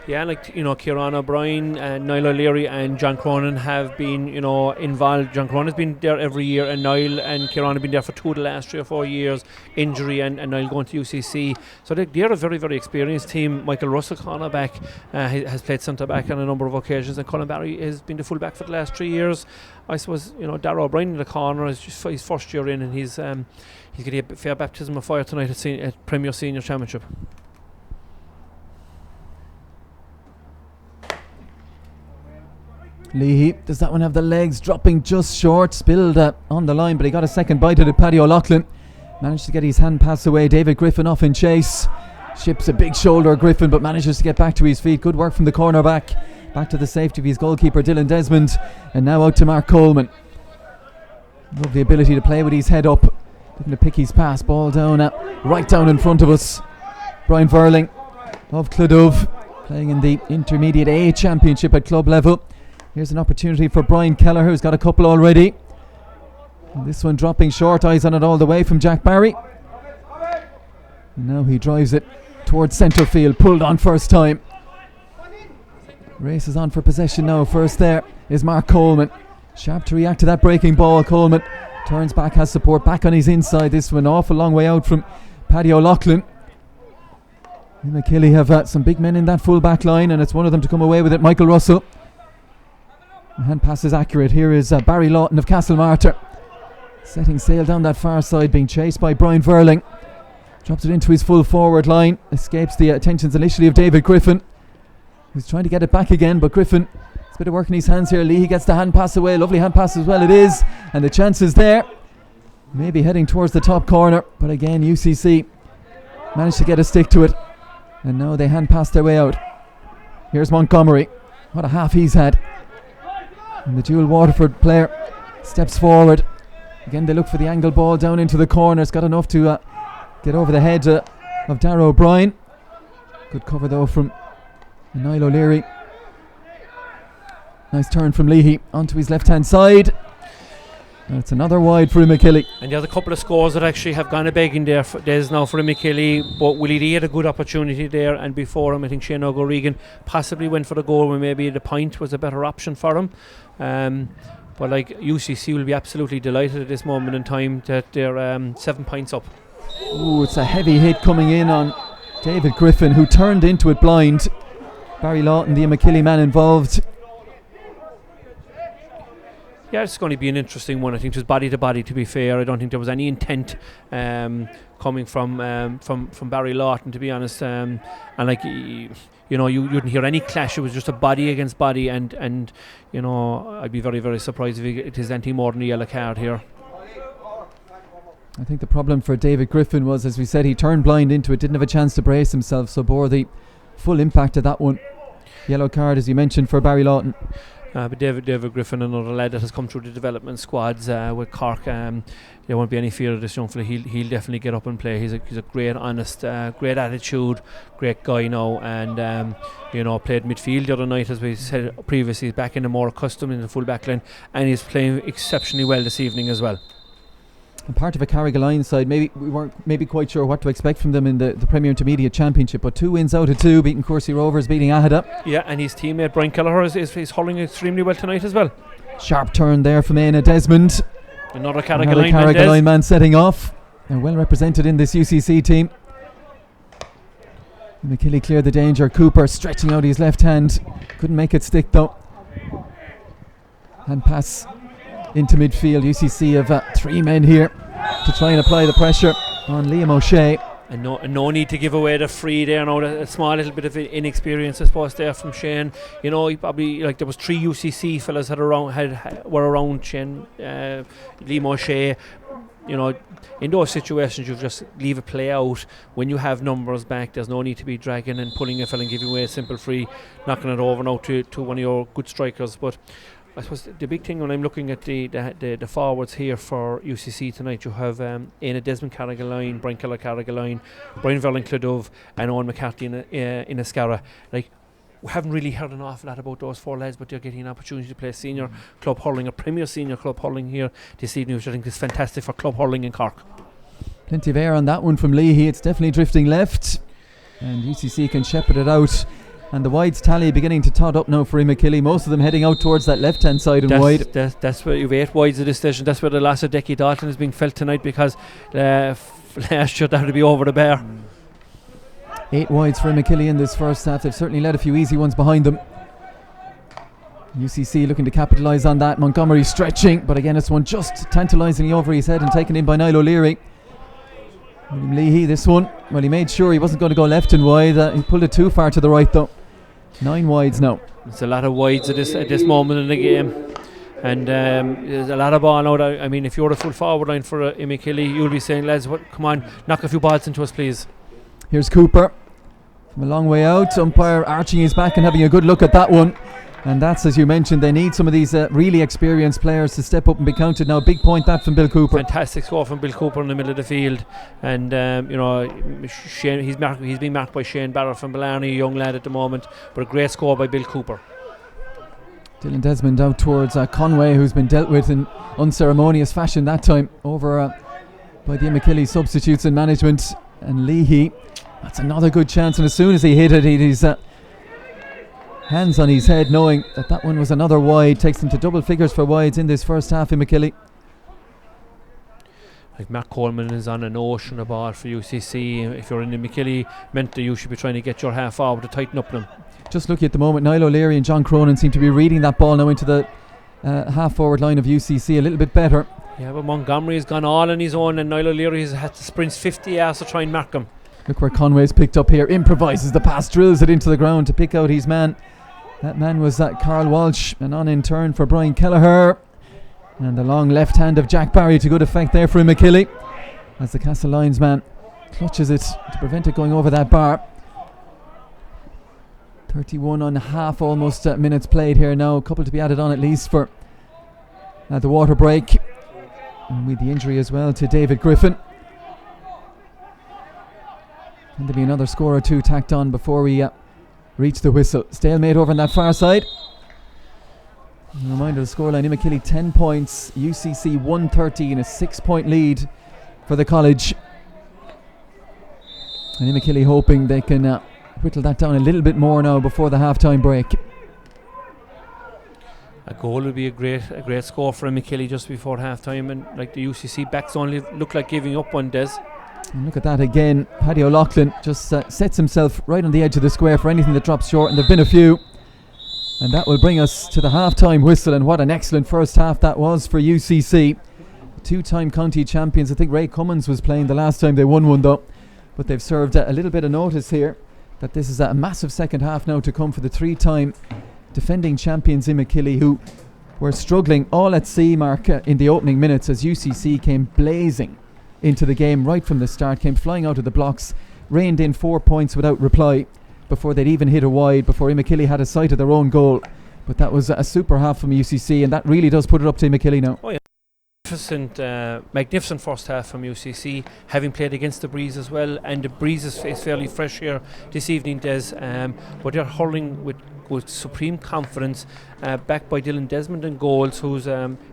Yeah, Kieran O'Brien and Niall O'Leary and John Cronin have been, involved. John Cronin has been there every year, and Niall and Kieran have been there for 2 of the last 3 or 4 years. Injury and Niall going to UCC. So they're a very, very experienced team. Michael Russell, cornerback, has played centre back on a number of occasions, and Colin Barry has been the full back for the last 3 years. I suppose, Darragh O'Brien in the corner is just his first year in, and he's getting a fair baptism of fire tonight at Premier Senior Championship. Leahy, does that one have the legs dropping just short, spilled on the line, but he got a second bite at it. Paddy O'Loughlin managed to get his hand pass away. David Griffin off in chase, ships a big shoulder Griffin, but manages to get back to his feet. Good work from the cornerback, back to the safety of his goalkeeper Dylan Desmond, and now out to Mark Coleman. Lovely ability to play with his head up, looking to pick his pass, ball down right down in front of us. Brian Verling of Clodove, playing in the Intermediate A Championship at club level. Here's an opportunity for Brian Kelleher, who's got a couple already. And this one dropping short, eyes on it all the way from Jack Barry. And now he drives it towards centre field, pulled on first time. Races on for possession now. First there is Mark Coleman. Sharp to react to that breaking ball. Coleman turns back, has support back on his inside. This one awful long way out from Paddy O'Loughlin. Imokilly have some big men in that full back line, and it's one of them to come away with it, Michael Russell. Hand pass is accurate. Here is Barry Lawton of Castlemartyr, setting sail down that far side, being chased by Brian Verling. Drops it into his full forward line. Escapes the attentions initially of David Griffin, who's trying to get it back again, but Griffin, it's a bit of work in his hands here. Leahy gets the hand pass away. Lovely hand pass as well it is, and the chance is there. Maybe heading towards the top corner, but again UCC managed to get a stick to it, and now they hand pass their way out. Here's Montgomery. What a half he's had. And the dual Waterford player steps forward. Again they look for the angle ball down into the corner. It's got enough to get over the head of Darragh O'Brien. Good cover though from Niall O'Leary. Nice turn from Leahy onto his left hand side. That's another wide for Imokilly. And the other couple of scores that actually have gone a begging there's now for Imokilly, but Willie Lee had a good opportunity there, and before him I think Shane O'Regan possibly went for the goal when maybe the point was a better option for him. But like UCC will be absolutely delighted at this moment in time that they're 7 points up. Ooh, it's a heavy hit coming in on David Griffin, who turned into it blind. Barry Lawton, the Imokilly man involved. Yeah, it's going to be an interesting one. I think it was body to body, to be fair. I don't think there was any intent coming from Barry Lawton, to be honest. And like, you wouldn't hear any clash. It was just a body against body, and I'd be very, very surprised if it is anything more than a yellow card here. I think the problem for David Griffin was, as we said, he turned blind into it, didn't have a chance to brace himself, so bore the full impact of that one. Yellow card, as you mentioned, for Barry Lawton. But David Griffin, another lad that has come through the development squads with Cork, there won't be any fear of this young fella. He'll definitely get up and play. He's a great, honest, great attitude, great guy now, and played midfield the other night, as we said previously. He's back in the more accustomed in the full back line, and he's playing exceptionally well this evening as well. And part of a Carrigaline side, we weren't quite sure what to expect from them in the Premier Intermediate Championship, but 2 wins out of 2, beating Courcey Rovers, beating Ahada. Yeah, and his teammate Brian Kelleher is hurling extremely well tonight as well. Sharp turn there from Éanna Desmond. Another Carrigaline man setting off. They're well represented in this UCC team. Imokilly cleared the danger. Cooper stretching out his left hand. Couldn't make it stick though. Hand pass into midfield. UCC have 3 men here to try and apply the pressure on Liam O'Shea. And no need to give away the free there now. A small little bit of inexperience, I suppose, there from Shane. He probably, like, there was 3 UCC fellas were around Shane, Liam O'Shea. In those situations, you just leave a play out. When you have numbers back, there's no need to be dragging and pulling a fella and giving away a simple free, knocking it over now to one of your good strikers. But I suppose the big thing when I'm looking at the forwards here for UCC tonight, you have Éanna Desmond Carrigaline, Brian Keller Carrigaline, Brian Verlin Clodove, and Owen McCarthy in Ascara. Like, we haven't really heard an awful lot about those 4 lads, but they're getting an opportunity to play senior club hurling, or premier senior club hurling here this evening, which I think is fantastic for club hurling in Cork. Plenty of air on that one from Leahy. It's definitely drifting left, and UCC can shepherd it out. And the wides tally beginning to tot up now for Imokilly. Most of them heading out towards that left-hand side and wide. That's where you've 8 wides at this station. That's where the loss of Decky Dalton is being felt tonight, because last year that would be over the bar. 8 wides for Imokilly in this first half. They've certainly led a few easy ones behind them. UCC looking to capitalise on that. Montgomery stretching, but again it's one just tantalisingly over his head and taken in by Niall O'Leary. William Leahy, this one, well, he made sure he wasn't going to go left and wide. He pulled it too far to the right though. 9 wides now. There's a lot of wides at this moment in the game, and there's a lot of ball out. I mean, if you're the full forward line for Imokilly, you'll be saying, lads, come on, knock a few balls into us, please. Here's Cooper from a long way out. Umpire arching his back and having a good look at that one. And that's, as you mentioned, they need some of these really experienced players to step up and be counted now. Big point that from Bill Cooper. Fantastic score from Bill Cooper in the middle of the field. And Shane, he's being marked by Shane Barrett from Blarney, a young lad at the moment, but a great score by Bill Cooper. Dylan Desmond out towards Conway, who's been dealt with in unceremonious fashion that time over by the Imokilly substitutes and management. And Leahy, that's another good chance, and as soon as he hit it, he's hands on his head, knowing that one was another wide. Takes them to double figures for wides in this first half in Imokilly. Like, Mark Coleman is on an ocean of ball for UCC. If you're in Imokilly, mentally you should be trying to get your half forward to tighten up them. Just looking at the moment, Niall O'Leary and John Cronin seem to be reading that ball now into the half forward line of UCC a little bit better. Yeah, but Montgomery has gone all on his own, and Niall O'Leary has had to sprint 50 yards to try and mark him. Look where Conway's picked up here, improvises the pass, drills it into the ground to pick out his man. That man was Carl Walsh, and on in turn for Brian Kelleher. And the long left hand of Jack Barry to good effect there for Imokilly, as the Castle Lions man clutches it to prevent it going over that bar. 31 and a half almost minutes played here now, a couple to be added on at least for the water break, and with the injury as well to David Griffin. And there'll be another score or 2 tacked on before we reach the whistle. Stalemate over on that far side. Reminder of the scoreline: Imokilly 10 points, UCC 113, a 6-point lead for the college. And Imokilly hoping they can whittle that down a little bit more now before the half-time break. A goal would be a great score for Imokilly just before half-time, and like the UCC backs only look like giving up one, Des. And look at that again. Paddy O'Loughlin just sets himself right on the edge of the square for anything that drops short, and there have been a few. And that will bring us to the half-time whistle, and what an excellent first half that was for UCC. Two-time county champions. I think Ray Cummins was playing the last time they won one though. But they've served a little bit of notice here that this is a massive second half now to come for the three-time defending champions Imokilly, who were struggling all at sea, Mark, in the opening minutes as UCC came blazing into the game right from the start, came flying out of the blocks, reined in 4 points without reply before they'd even hit a wide, before Imokilly had a sight of their own goal. But that was a super half from UCC, and that really does put it up to Imokilly now. Oh yeah. Magnificent first half from UCC, having played against the Breeze as well, and the Breeze is fairly fresh here this evening, Des, but they're hurling with supreme confidence, backed by Dylan Desmond in goals,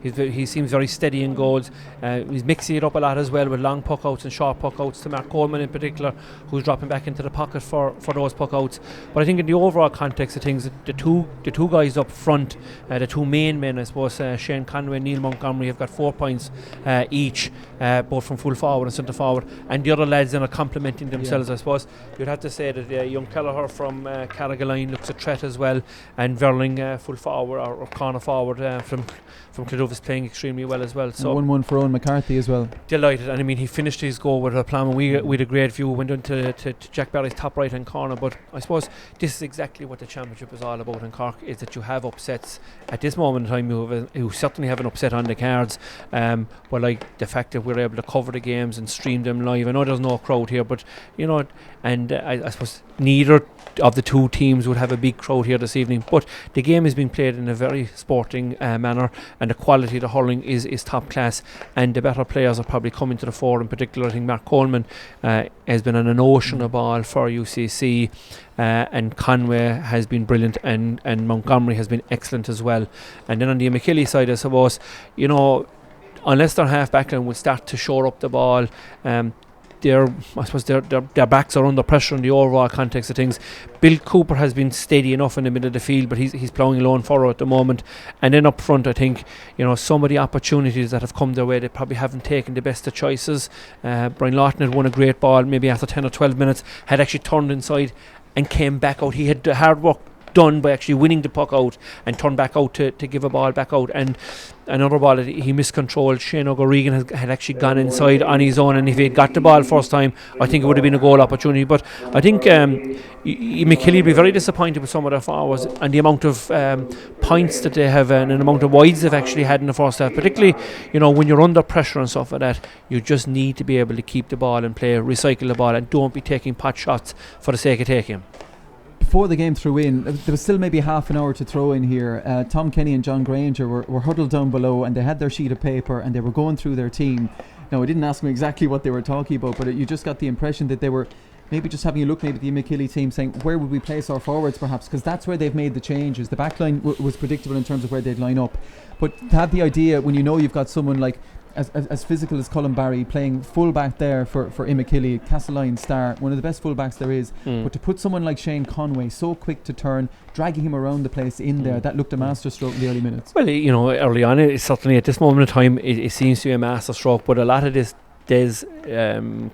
he seems very steady in goals. He's mixing it up a lot as well with long puck outs and short puck outs to Mark Coleman in particular, who's dropping back into the pocket for those puck outs. But I think in the overall context of things, the two guys up front, the two main men, I suppose, Shane Conway and Neil Montgomery, have got 4 points each, both from full forward and centre forward, and the other lads then are complementing themselves. I suppose you'd have to say that young Kelleher from Carrigaline looks a threat as well, and Verling full forward or corner forward from Clodovh is playing extremely well as well. So 1-1 for Owen McCarthy as well. Delighted, and I mean he finished his goal with a plum, and we had a great view, went into to Jack Barry's top right hand corner. But I suppose this is exactly what the championship is all about in Cork, is that you have upsets at this moment in time. You certainly have an upset on the cards, but like the fact that we're able to cover the games and stream them live. I know there's no crowd here, but you know, and I suppose neither of the two teams would have a big crowd here this evening, but the game is being played in a very sporting manner, and the quality of the hurling is top class, and the better players are probably coming to the fore. In particular, I think Mark Coleman has been on an ocean of ball for UCC, and Conway has been brilliant, and Montgomery has been excellent as well. And then on the Imokilly side, I suppose, you know, unless their half backline will start to shore up the ball, their backs are under pressure in the overall context of things. Bill Cooper has been steady enough in the middle of the field, but he's ploughing alone forward at the moment. And then up front, I think, you know, some of the opportunities that have come their way, they probably haven't taken the best of choices. Brian Lawton had won a great ball maybe after 10 or 12 minutes, had actually turned inside and came back out. He had the hard work done by actually winning the puck out and turned back out to give a ball back out. And another ball that he miscontrolled, Shane O'Regan had actually gone inside on his own, and if he had got the ball first time, I think it would have been a goal opportunity. But I think Imokilly will be very disappointed with some of their forwards and the amount of points that they have and the amount of wides they've actually had in the first half. Particularly, you know, when you're under pressure and stuff like that, you just need to be able to keep the ball and play, recycle the ball, and don't be taking pot shots for the sake of taking them. Before the game threw in, there was still maybe half an hour to throw in here. Tom Kenny and John Granger were huddled down below, and they had their sheet of paper and they were going through their team. Now, I didn't ask them exactly what they were talking about, but you just got the impression that they were maybe just having a look maybe at the Imokilly team, saying where would we place our forwards perhaps, because that's where they've made the changes. The back line was predictable in terms of where they'd line up, but to have the idea when you know you've got someone like as physical as Colin Barry playing full back there for Imokilly, Castleline star, one of the best full backs there is, but to put someone like Shane Conway so quick to turn, dragging him around the place in there, that looked a masterstroke in the early minutes. Well, you know, early on, certainly at this moment in time, it seems to be a masterstroke, but a lot of this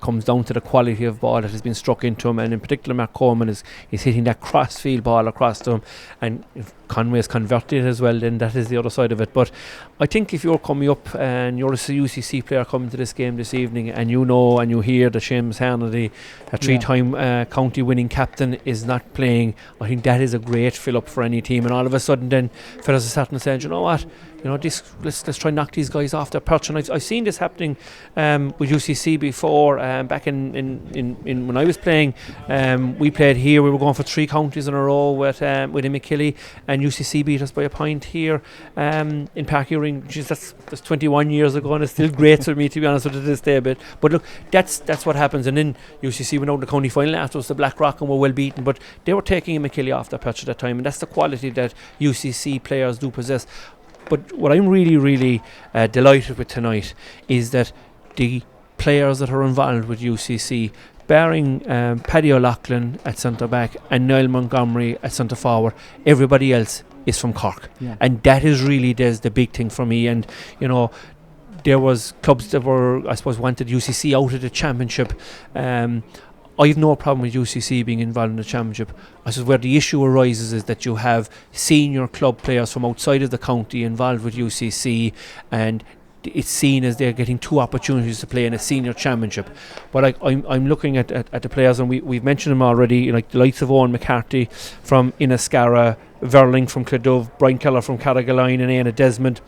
comes down to the quality of ball that has been struck into him, and in particular Mark Coleman is hitting that cross field ball across to him, and if Conway is converted as well, then that is the other side of it. But I think if you're coming up and you're a UCC player coming to this game this evening, and you know and you hear that Seamus Hannity, a three-time county winning captain, is not playing, I think that is a great fill-up for any team. And all of a sudden then fellas are starting to say, you know what, you know, let's try and knock these guys off their perch. And I've seen this happening with UCC before. Back in when I was playing, we played here. We were going for 3 counties in a row with Imokilly, and UCC beat us by a point here in Park Ewing. That's 21 years ago, and it's still great for me, to be honest with you, to this day. But look, that's what happens. And then UCC went out in the county final afterwards to Blackrock and were well beaten, but they were taking Imokilly off their perch at that time, and that's the quality that UCC players do possess. But what I'm really delighted with tonight is that the players that are involved with UCC, barring Paddy O'Loughlin at centre back and Niall Montgomery at centre forward, everybody else is from Cork. Yeah. And that is really the big thing for me. And there was clubs that were, I suppose, wanted UCC out of the championship. I have no problem with UCC being involved in the championship. I suppose where the issue arises is that you have senior club players from outside of the county involved with UCC, and it's seen as they're getting 2 opportunities to play in a senior championship. But I'm looking at the players, and we've mentioned them already, like the likes of Owen McCarthy from Inniscarra, Verling from Clodove, Brian Keller from Carrigaline, and Aina Desmond.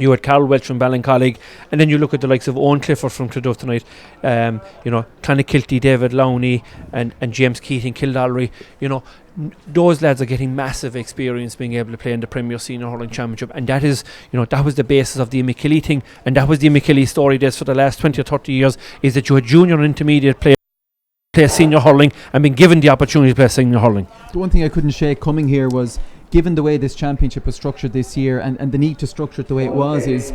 You had Carl Welch from Ballincollig, and then you look at the likes of Owen Clifford from Clodove tonight, Clonakilty, David Lowney, and James Keating, Kildallery. Those lads are getting massive experience being able to play in the Premier Senior Hurling Championship, and that is, that was the basis of the Imokilly thing, and that was the Imokilly story for the last 20 or 30 years, is that you had junior and intermediate players play senior hurling and been given the opportunity to play senior hurling. The one thing I couldn't shake coming here was, given the way this championship was structured this year, and the need to structure it the way it was, is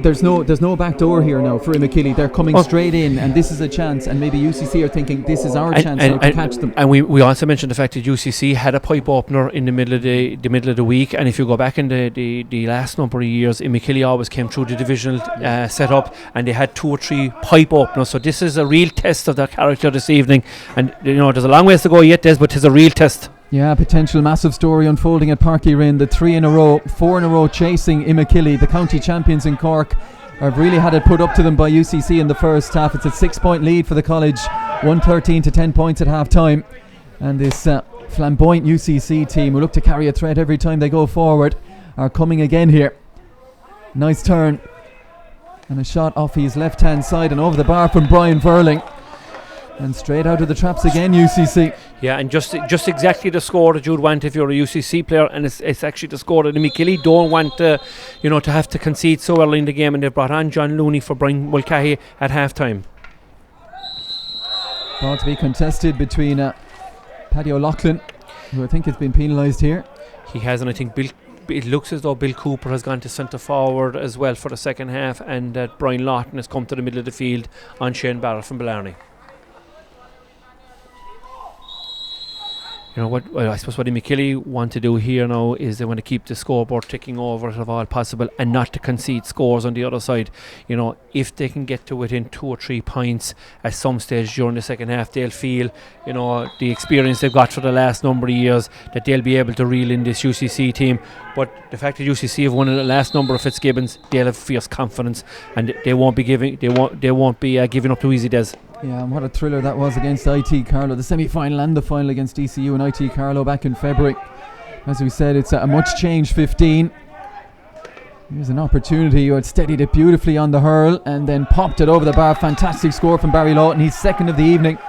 there's no back door here now for Imokilly. They're coming straight in, and this is a chance, and maybe UCC are thinking this is our chance now to catch them. And we also mentioned the fact that UCC had a pipe opener in the middle of the week, and if you go back in the last number of years, Imokilly always came through the divisional setup, and they had 2 or 3 pipe openers. So this is a real test of their character this evening, and there's a long ways to go yet, Des, but it's a real test. Yeah, potential massive story unfolding at Páirc Uí Rinn. The 4 in a row chasing Imokilly, the county champions in Cork. I've really had it put up to them by UCC in the first half. It's a 6-point lead for the college, 113 to 10 points at half time. And this flamboyant UCC team, who look to carry a threat every time they go forward, are coming again here. Nice turn. And a shot off his left hand side and over the bar from Brian Verling. And straight out of the traps again, UCC. Yeah, and just exactly the score that you'd want if you're a UCC player, and it's actually the score that the Imokilly don't want to have to concede so early in the game, and they've brought on John Looney for Brian Mulcahy at half time. Ball to be contested between Paddy O'Loughlin, who I think has been penalised here. He has, and I think it looks as though Bill Cooper has gone to centre forward as well for the second half, and Brian Lawton has come to the middle of the field on Shane Barrett from Blarney. I suppose what Imokilly want to do here now is they want to keep the scoreboard ticking over if all possible, and not to concede scores on the other side. If they can get to within 2 or 3 points at some stage during the second half, they'll feel, the experience they've got for the last number of years, that they'll be able to reel in this UCC team. But the fact that UCC have won the last number of Fitzgibbons, they'll have fierce confidence, and they won't be giving up too easy, Des. Yeah, and what a thriller that was against IT Carlow, the semi-final and the final against DCU and IT Carlow back in February. As we said, it's a much changed 15. Here's an opportunity. You had steadied it beautifully on the hurl and then popped it over the bar. Fantastic score from Barry Lawton. He's second of the evening.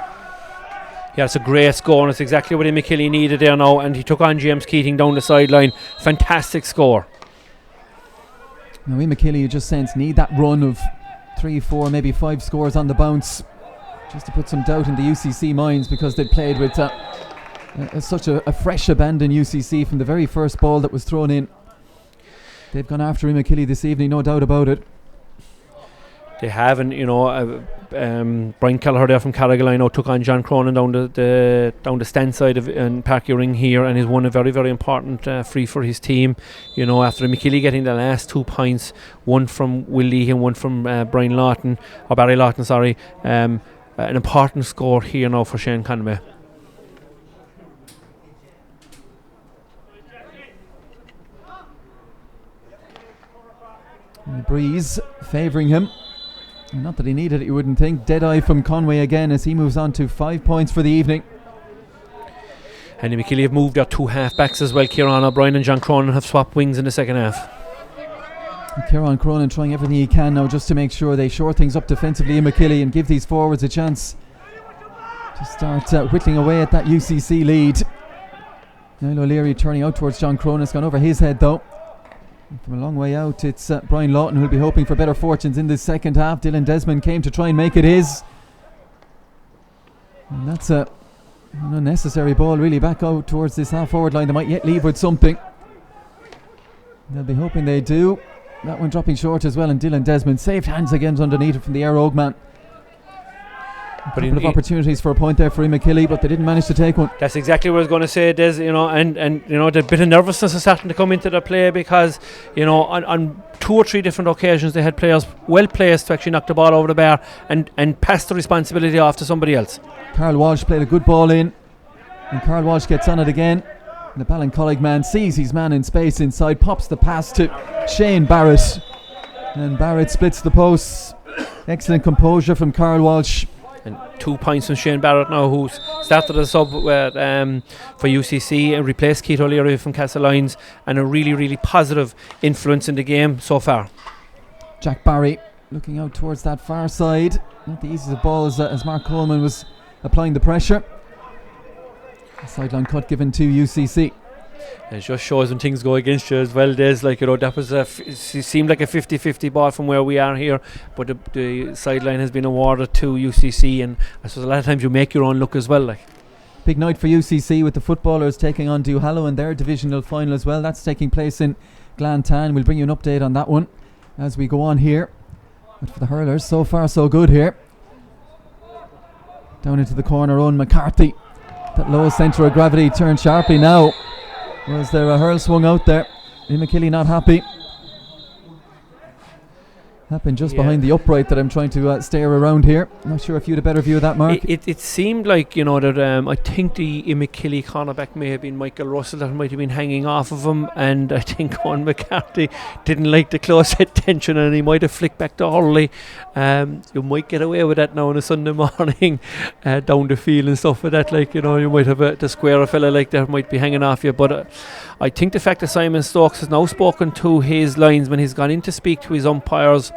Yeah, it's a great score, and it's exactly what Imokilly needed there now, and he took on James Keating down the sideline. Fantastic score. Now Imokilly, you just sense, need that run of 3, 4, maybe 5 scores on the bounce, just to put some doubt in the UCC minds, because they'd played with such a fresh abandoned UCC from the very first ball that was thrown in. They've gone after Imokilly this evening, no doubt about it. They haven't, Brian Kelleher there from Carrigaline took on John Cronin down the stand side of Páirc Uí Rinn here, and he's won a very, very important free for his team. After Imokilly getting the last 2 points, one from Will Leahy and one from Barry Lawton, sorry. An important score here now for Shane Conway. The breeze favouring him. Not that he needed it, you wouldn't think. Dead eye from Conway again as he moves on to 5 points for the evening. And Imokilly have moved their 2 half-backs as well. Kieran O'Brien and John Cronin have swapped wings in the second half. Kieran Cronin trying everything he can now just to make sure they shore things up defensively in Imokilly and give these forwards a chance to start whittling away at that UCC lead. Niall O'Leary turning out towards John Cronin. It's gone over his head though. And from a long way out, it's Brian Lawton who'll be hoping for better fortunes in this second half. Dylan Desmond came to try and make it his. And that's an unnecessary ball really back out towards this half forward line. They might yet leave with something. They'll be hoping they do. That one dropping short as well, and Dylan Desmond saved hands again underneath it from the Air Oak man. A couple of opportunities for a point there for Imokilly, but they didn't manage to take one. That's exactly what I was going to say, Des. And the bit of nervousness is starting to come into the play because, on 2 or 3 different occasions they had players well placed to actually knock the ball over the bar and pass the responsibility off to somebody else. Carl Walsh played a good ball in, and Carl Walsh gets on it again. And the Ballincollig man sees his man in space inside, pops the pass to Shane Barrett, and Barrett splits the posts. Excellent composure from Carl Walsh. And 2 points from Shane Barrett now, who started as sub for UCC and replaced Keith O'Leary from Castlelyons, and a really, really positive influence in the game so far. Jack Barry looking out towards that far side. Not the easiest of balls as Mark Coleman was applying the pressure. A sideline cut given to UCC. It just shows when things go against you as well, Des. That was it seemed like a 50-50 ball from where we are here, but the sideline has been awarded to UCC, and I suppose a lot of times you make your own look as well. Big night for UCC with the footballers taking on Duhallow in their divisional final as well. That's taking place in Glantan. We'll bring you an update on that one as we go on here. But for the hurlers, so far so good here. Down into the corner, Owen McCarthy. That low centre of gravity turned sharply now. Was there a hurl swung out there? Imokilly not happy. Happened just behind the upright that I'm trying to steer around here. I'm not sure if you had a better view of that, Mark. It seemed like, that I think the Imokilly cornerback may have been Michael Russell that might have been hanging off of him, and I think Owen McCarthy didn't like the close attention, and he might have flicked back to Hurley. You might get away with that now on a Sunday morning down the field and stuff like that. You might have to square a fella like that might be hanging off you, but I think the fact that Simon Stokes has now spoken to his linesman, he's gone in to speak to his umpires,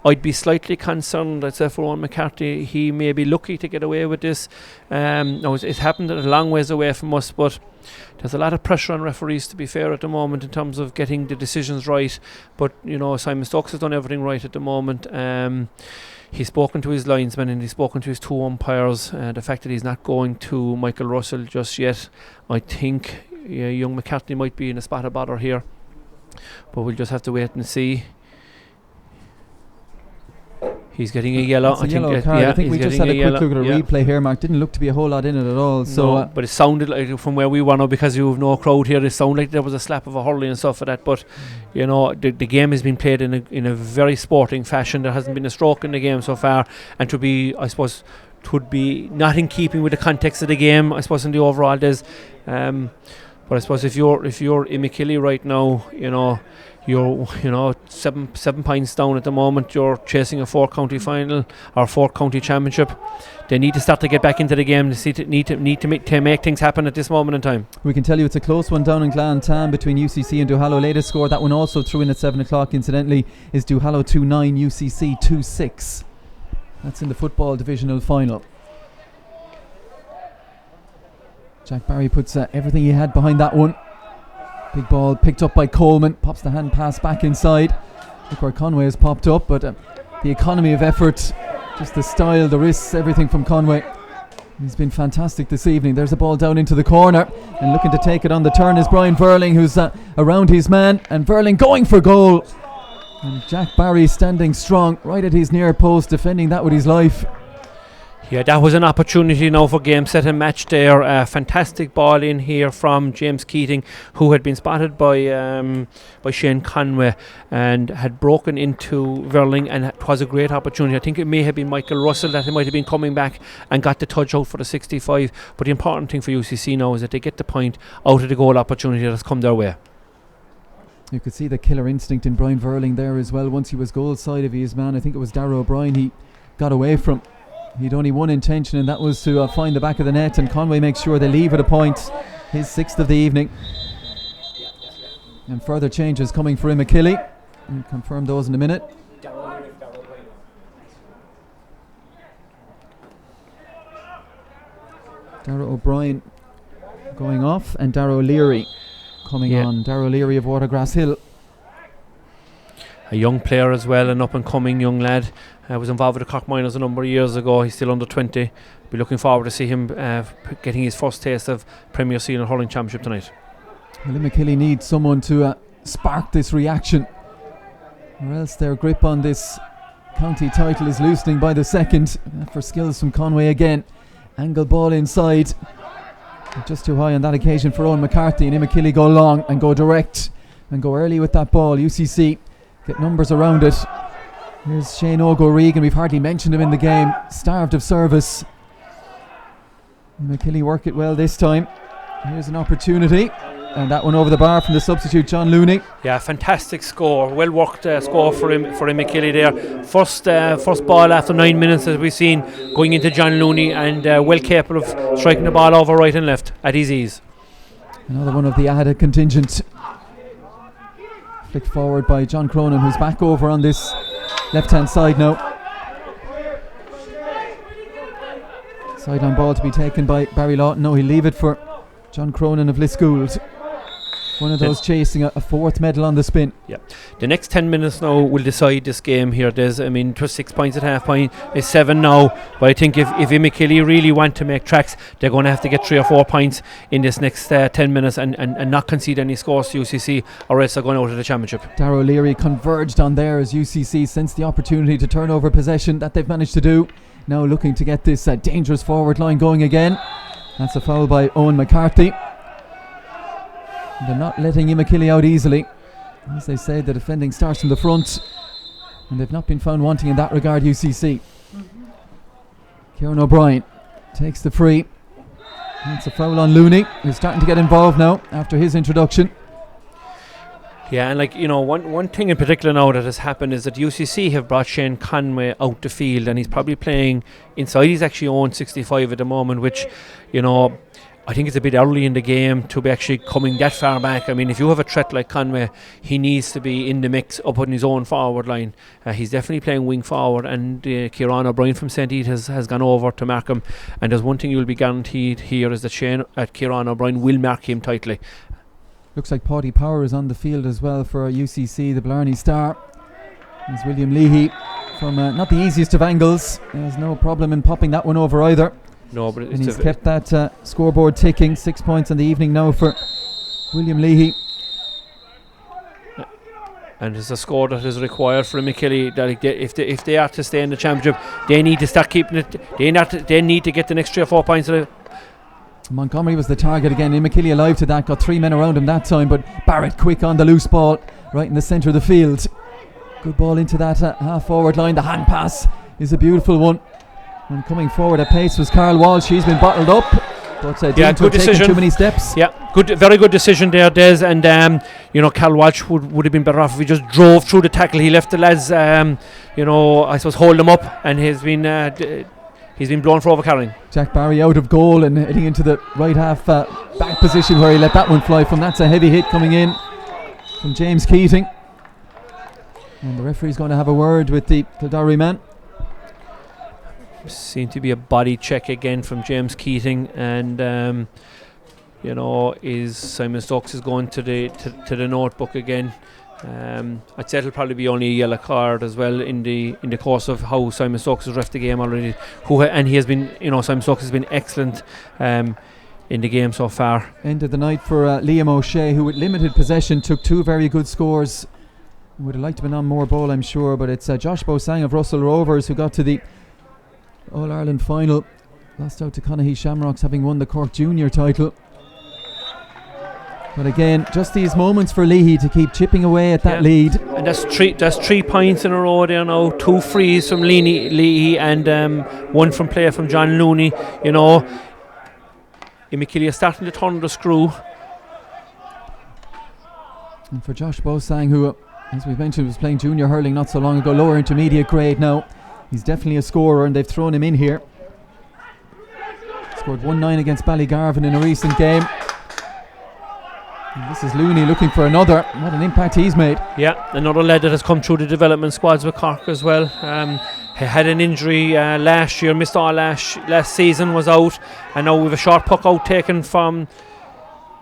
I'd be slightly concerned. I'd say for Owen McCarthy, he may be lucky to get away with this. Now it's happened a long ways away from us, but there's a lot of pressure on referees, to be fair, at the moment in terms of getting the decisions right. But Simon Stokes has done everything right at the moment. He's spoken to his linesman and he's spoken to his 2 umpires. The fact that he's not going to Michael Russell just yet, I think young McCarthy might be in a spot of bother here, but we'll just have to wait and see. He's getting a yellow. I think we just had a quick look at a replay here, Mark. Didn't look to be a whole lot in it at all. So, but it sounded like, from where we were now, because you have no crowd here, it sounded like there was a slap of a hurley and stuff for that. But the game has been played in a very sporting fashion. There hasn't been a stroke in the game so far, and to be, I suppose, would be not in keeping with the context of the game, I suppose, in the overall. There's, but I suppose if you're Imokilly right now, you're 7 points down at the moment. You're chasing a 4-county final or 4-county championship. They need to start to get back into the game. They need to make things happen at this moment in time. We can tell you it's a close one down in Glantan between UCC and Duhallow. Latest score, that one also threw in at 7 o'clock incidentally, is Duhallow 2-9, UCC 2-6. That's in the football divisional final. Jack Barry puts everything he had behind that one. Big ball picked up by Coleman, pops the hand pass back inside. Look where Conway has popped up, but the economy of effort, just the style, the risks, everything from Conway. He's been fantastic this evening. There's a ball down into the corner, and looking to take it on the turn is Brian Verling, who's around his man, and Verling going for goal. And Jack Barry standing strong right at his near post, defending that with his life. Yeah, that was an opportunity now for game, set and match there. Fantastic ball in here from James Keating, who had been spotted by Shane Conway and had broken into Verling, and it was a great opportunity. I think it may have been Michael Russell that he might have been coming back and got the touch out for the 65. But the important thing for UCC now is that they get the point out of the goal opportunity that's come their way. You could see the killer instinct in Brian Verling there as well. Once he was goal side of his man, I think it was Darragh O'Brien, he got away from. He'd only one intention, and that was to find the back of the net, and Conway makes sure they leave at a point, his 6th of the evening. And further changes coming for Imokilly. We'll confirm those in a minute. Darragh O'Brien going off, and Darragh O'Leary coming on. Darragh O'Leary of Watergrass Hill. A young player as well, an up-and-coming young lad. Was involved with the Cork Miners a number of years ago. He's still under 20. Be looking forward to see him getting his first taste of Premier Senior Hurling Championship tonight. Well, Imokilly needs someone to sparked this reaction, or else their grip on this county title is loosening by the second. For skills from Conway again. Angle ball inside. Just too high on that occasion for Owen McCarthy, and Imokilly go long and go direct and go early with that ball. UCC get numbers around it. Here's Shane O'Regan, we've hardly mentioned him in the game, starved of service. Imokilly work it well this time. Here's an opportunity, and that one over the bar from the substitute John Looney. Yeah, fantastic score, well worked score for Imokilly there. First ball after 9 minutes, as we've seen, going into John Looney, and well capable of striking the ball over right and left at his ease. Another one of the added contingent. Flicked forward by John Cronin, who's back over on this left hand side now. Sideline ball to be taken by Barry Lawton. No, he'll leave it for John Cronin of Lisgould. One of those chasing a fourth medal on the spin. Yeah, the next 10 minutes now will decide this game here. I mean, it was 6 points at half point, it's 7 now. But I think if Imokilly really want to make tracks, they're going to have to get 3 or 4 points in this next 10 minutes and not concede any scores to UCC, or else they're going out of the championship. Darragh O'Leary converged on there as UCC sensed the opportunity to turn over possession that they've managed to do. Now looking to get this dangerous forward line going again. That's a foul by Owen McCarthy. They're not letting Imokilly out easily. As they say, the defending starts from the front, and they've not been found wanting in that regard, UCC. Kieran O'Brien takes the free. It's a foul on Looney, who's starting to get involved now after his introduction. Yeah, and one thing in particular now that has happened is that UCC have brought Shane Conway out the field, and he's probably playing inside. He's actually on 65 at the moment, which, I think it's a bit early in the game to be actually coming that far back. I mean, if you have a threat like Conway, he needs to be in the mix up on his own forward line. He's definitely playing wing forward, and Kieran O'Brien from St. Edith has gone over to mark him. And there's one thing you'll be guaranteed here is that Kieran O'Brien will mark him tightly. Looks like Paddy Power is on the field as well for UCC, the Blarney Star. There's William Leahy from not the easiest of angles. There's no problem in popping that one over either. No, but and he's kept that scoreboard ticking. 6 points in the evening now for William Leahy. And it's a score that is required for Imokilly. If they are to stay in the championship, they need to start keeping it. They need to get the next 3 or 4 points. Montgomery was the target again. Imokilly alive to that. Got 3 men around him that time, but Barrett quick on the loose ball right in the centre of the field. Good ball into that half forward line. The hand pass is a beautiful one. And coming forward at pace was Carl Walsh. He's been bottled up, but good decision. Too many steps. Yeah, very good decision there, Des. And Carl Walsh would have been better off if he just drove through the tackle. He left the lads, I suppose, hold them up, and he's been blown for overcarrying. Jack Barry out of goal and heading into the right half back position where he let that one fly from. That's a heavy hit coming in from James Keating, and the referee's going to have a word with the Kildare man. Seemed to be a body check again from James Keating, and is Simon Stokes is going to the notebook again. I'd say it'll probably be only a yellow card as well in the course of how Simon Stokes has reffed the game already. And he has been, Simon Stokes has been excellent in the game so far. End of the night for Liam O'Shea, who with limited possession took 2 very good scores. Would have liked to have been on more ball, I'm sure, but it's Josh Bosang of Russell Rovers who got to the All-Ireland final. Lost out to Conahee Shamrocks, having won the Cork Junior title. But again, just these moments for Leahy to keep chipping away at that lead. And that's 3 points in a row there now. 2 frees from Leahy and 1 from play from John Looney. Imokilly is starting to turn the screw. And for Josh Bosang, who, as we've mentioned, was playing junior hurling not so long ago, lower intermediate grade now. He's definitely a scorer, and they've thrown him in here. Scored 1-9 against Ballygarvan in a recent game. And this is Looney looking for another. What an impact he's made. Yeah, another lad that has come through the development squads with Cork as well. He had an injury last year, missed all last season, was out, and now we've a short puck out taken from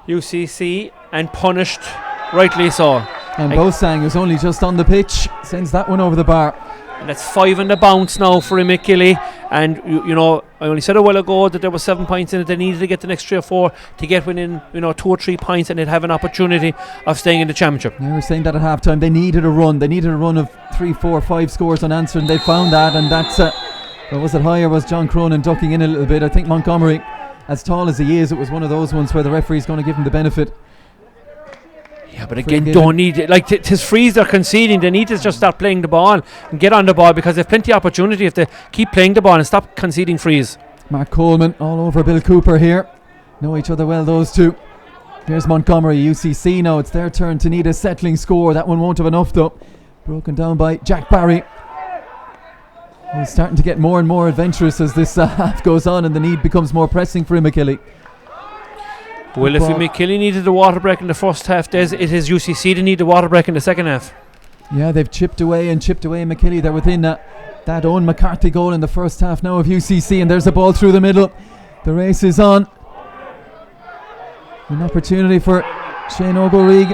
UCC and punished, rightly so. And Bosang, who's only just on the pitch, sends that one over the bar. And that's 5 on the bounce now for Imokilly, and you know, I only said a while ago that there was 7 points in it. They needed to get the next 3 or 4 to get within, you know, 2 or 3 points, and they'd have an opportunity of staying in the championship. Yeah, we were saying that at half time. They needed a run. They needed a run of 3, 4, 5 scores unanswered, and they found that. And that's was it higher? Was John Cronin ducking in a little bit? I think Montgomery, as tall as he is, it was one of those ones where the referee's going to give him the benefit. Yeah, but again, don't need it. Like, tis freeze they're conceding. They need to just start playing the ball and get on the ball, because they've plenty of opportunity if they keep playing the ball and stop conceding freeze. Mark Coleman all over Bill Cooper here. Know each other well, those two. Here's Montgomery, UCC now. It's their turn to need a settling score. That one won't have enough though. Broken down by Jack Barry. He's starting to get more and more adventurous as this half goes on, and the need becomes more pressing for Imokilly. Well, if Imokilly needed a water break in the first half, it is UCC to need a water break in the second half. Yeah, they've chipped away Imokilly. They're within that Owen McCarthy goal in the first half now of UCC, and there's a ball through the middle. The race is on. An opportunity for Shane O'Gorrig.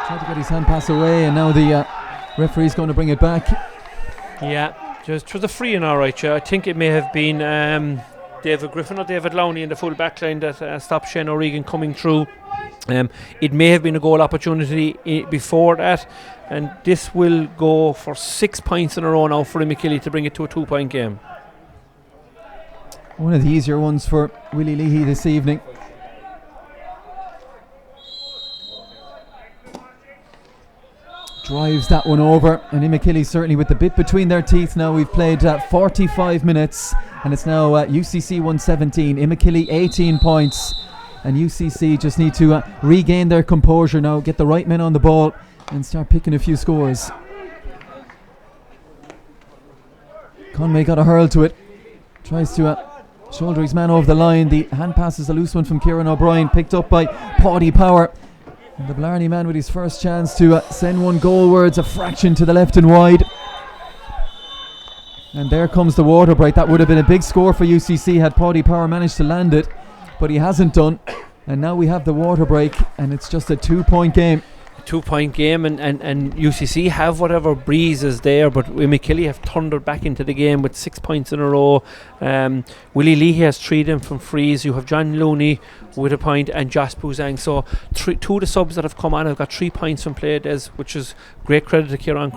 Tried to get his hand pass away, and now the referee's going to bring it back. Yeah, just was a free in, all right. I think it may have been David Griffin or David Lowney in the full back line that stopped Shane O'Regan coming through. It may have been a goal opportunity before that, and this will go for 6 points in a row now for Imokilly to bring it to a 2-point game. One of the easier ones for Willie Leahy this evening. Drives that one over, and Imokilly certainly with the bit between their teeth now. We've played 45 minutes, and it's now UCC 117, Imokilly 18 points, and UCC just need to regain their composure now, get the right men on the ball and start picking a few scores. Conway got a hurl to it, tries to shoulder his man over the line. The hand pass is a loose one from Kieran O'Brien, picked up by Paddy Power. And the Blarney man with his first chance to send one goalwards, a fraction to the left and wide. And there comes the water break. That would have been a big score for UCC had Paddy Power managed to land it, but he hasn't done. And now we have the water break, and it's just a 2-point game. 2-point game, and UCC have whatever breeze is there, but Imokilly have thundered back into the game with 6 points in a row. Willie Leahy has 3 of them from freeze. You have John Looney with a point and Josh Buzang. So 2 of the subs that have come on have got 3 points from play, which is great credit to Kieran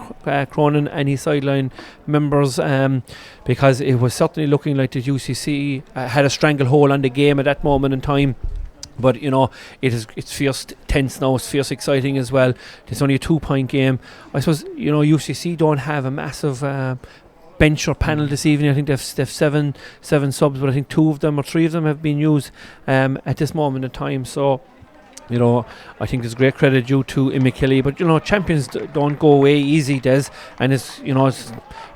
Cronin and his sideline members, because it was certainly looking like the UCC had a stranglehold on the game at that moment in time. But you know, it's fierce tense now, it's fierce exciting as well. It's only a 2-point game. I suppose, you know, UCC don't have a massive bench or panel this evening. I think they've 7 subs, but I think 2 of them or 3 of them have been used at this moment in time. So, you know, I think there's great credit due to Imokilly, but you know, champions don't go away easy, Des, and it's, you know,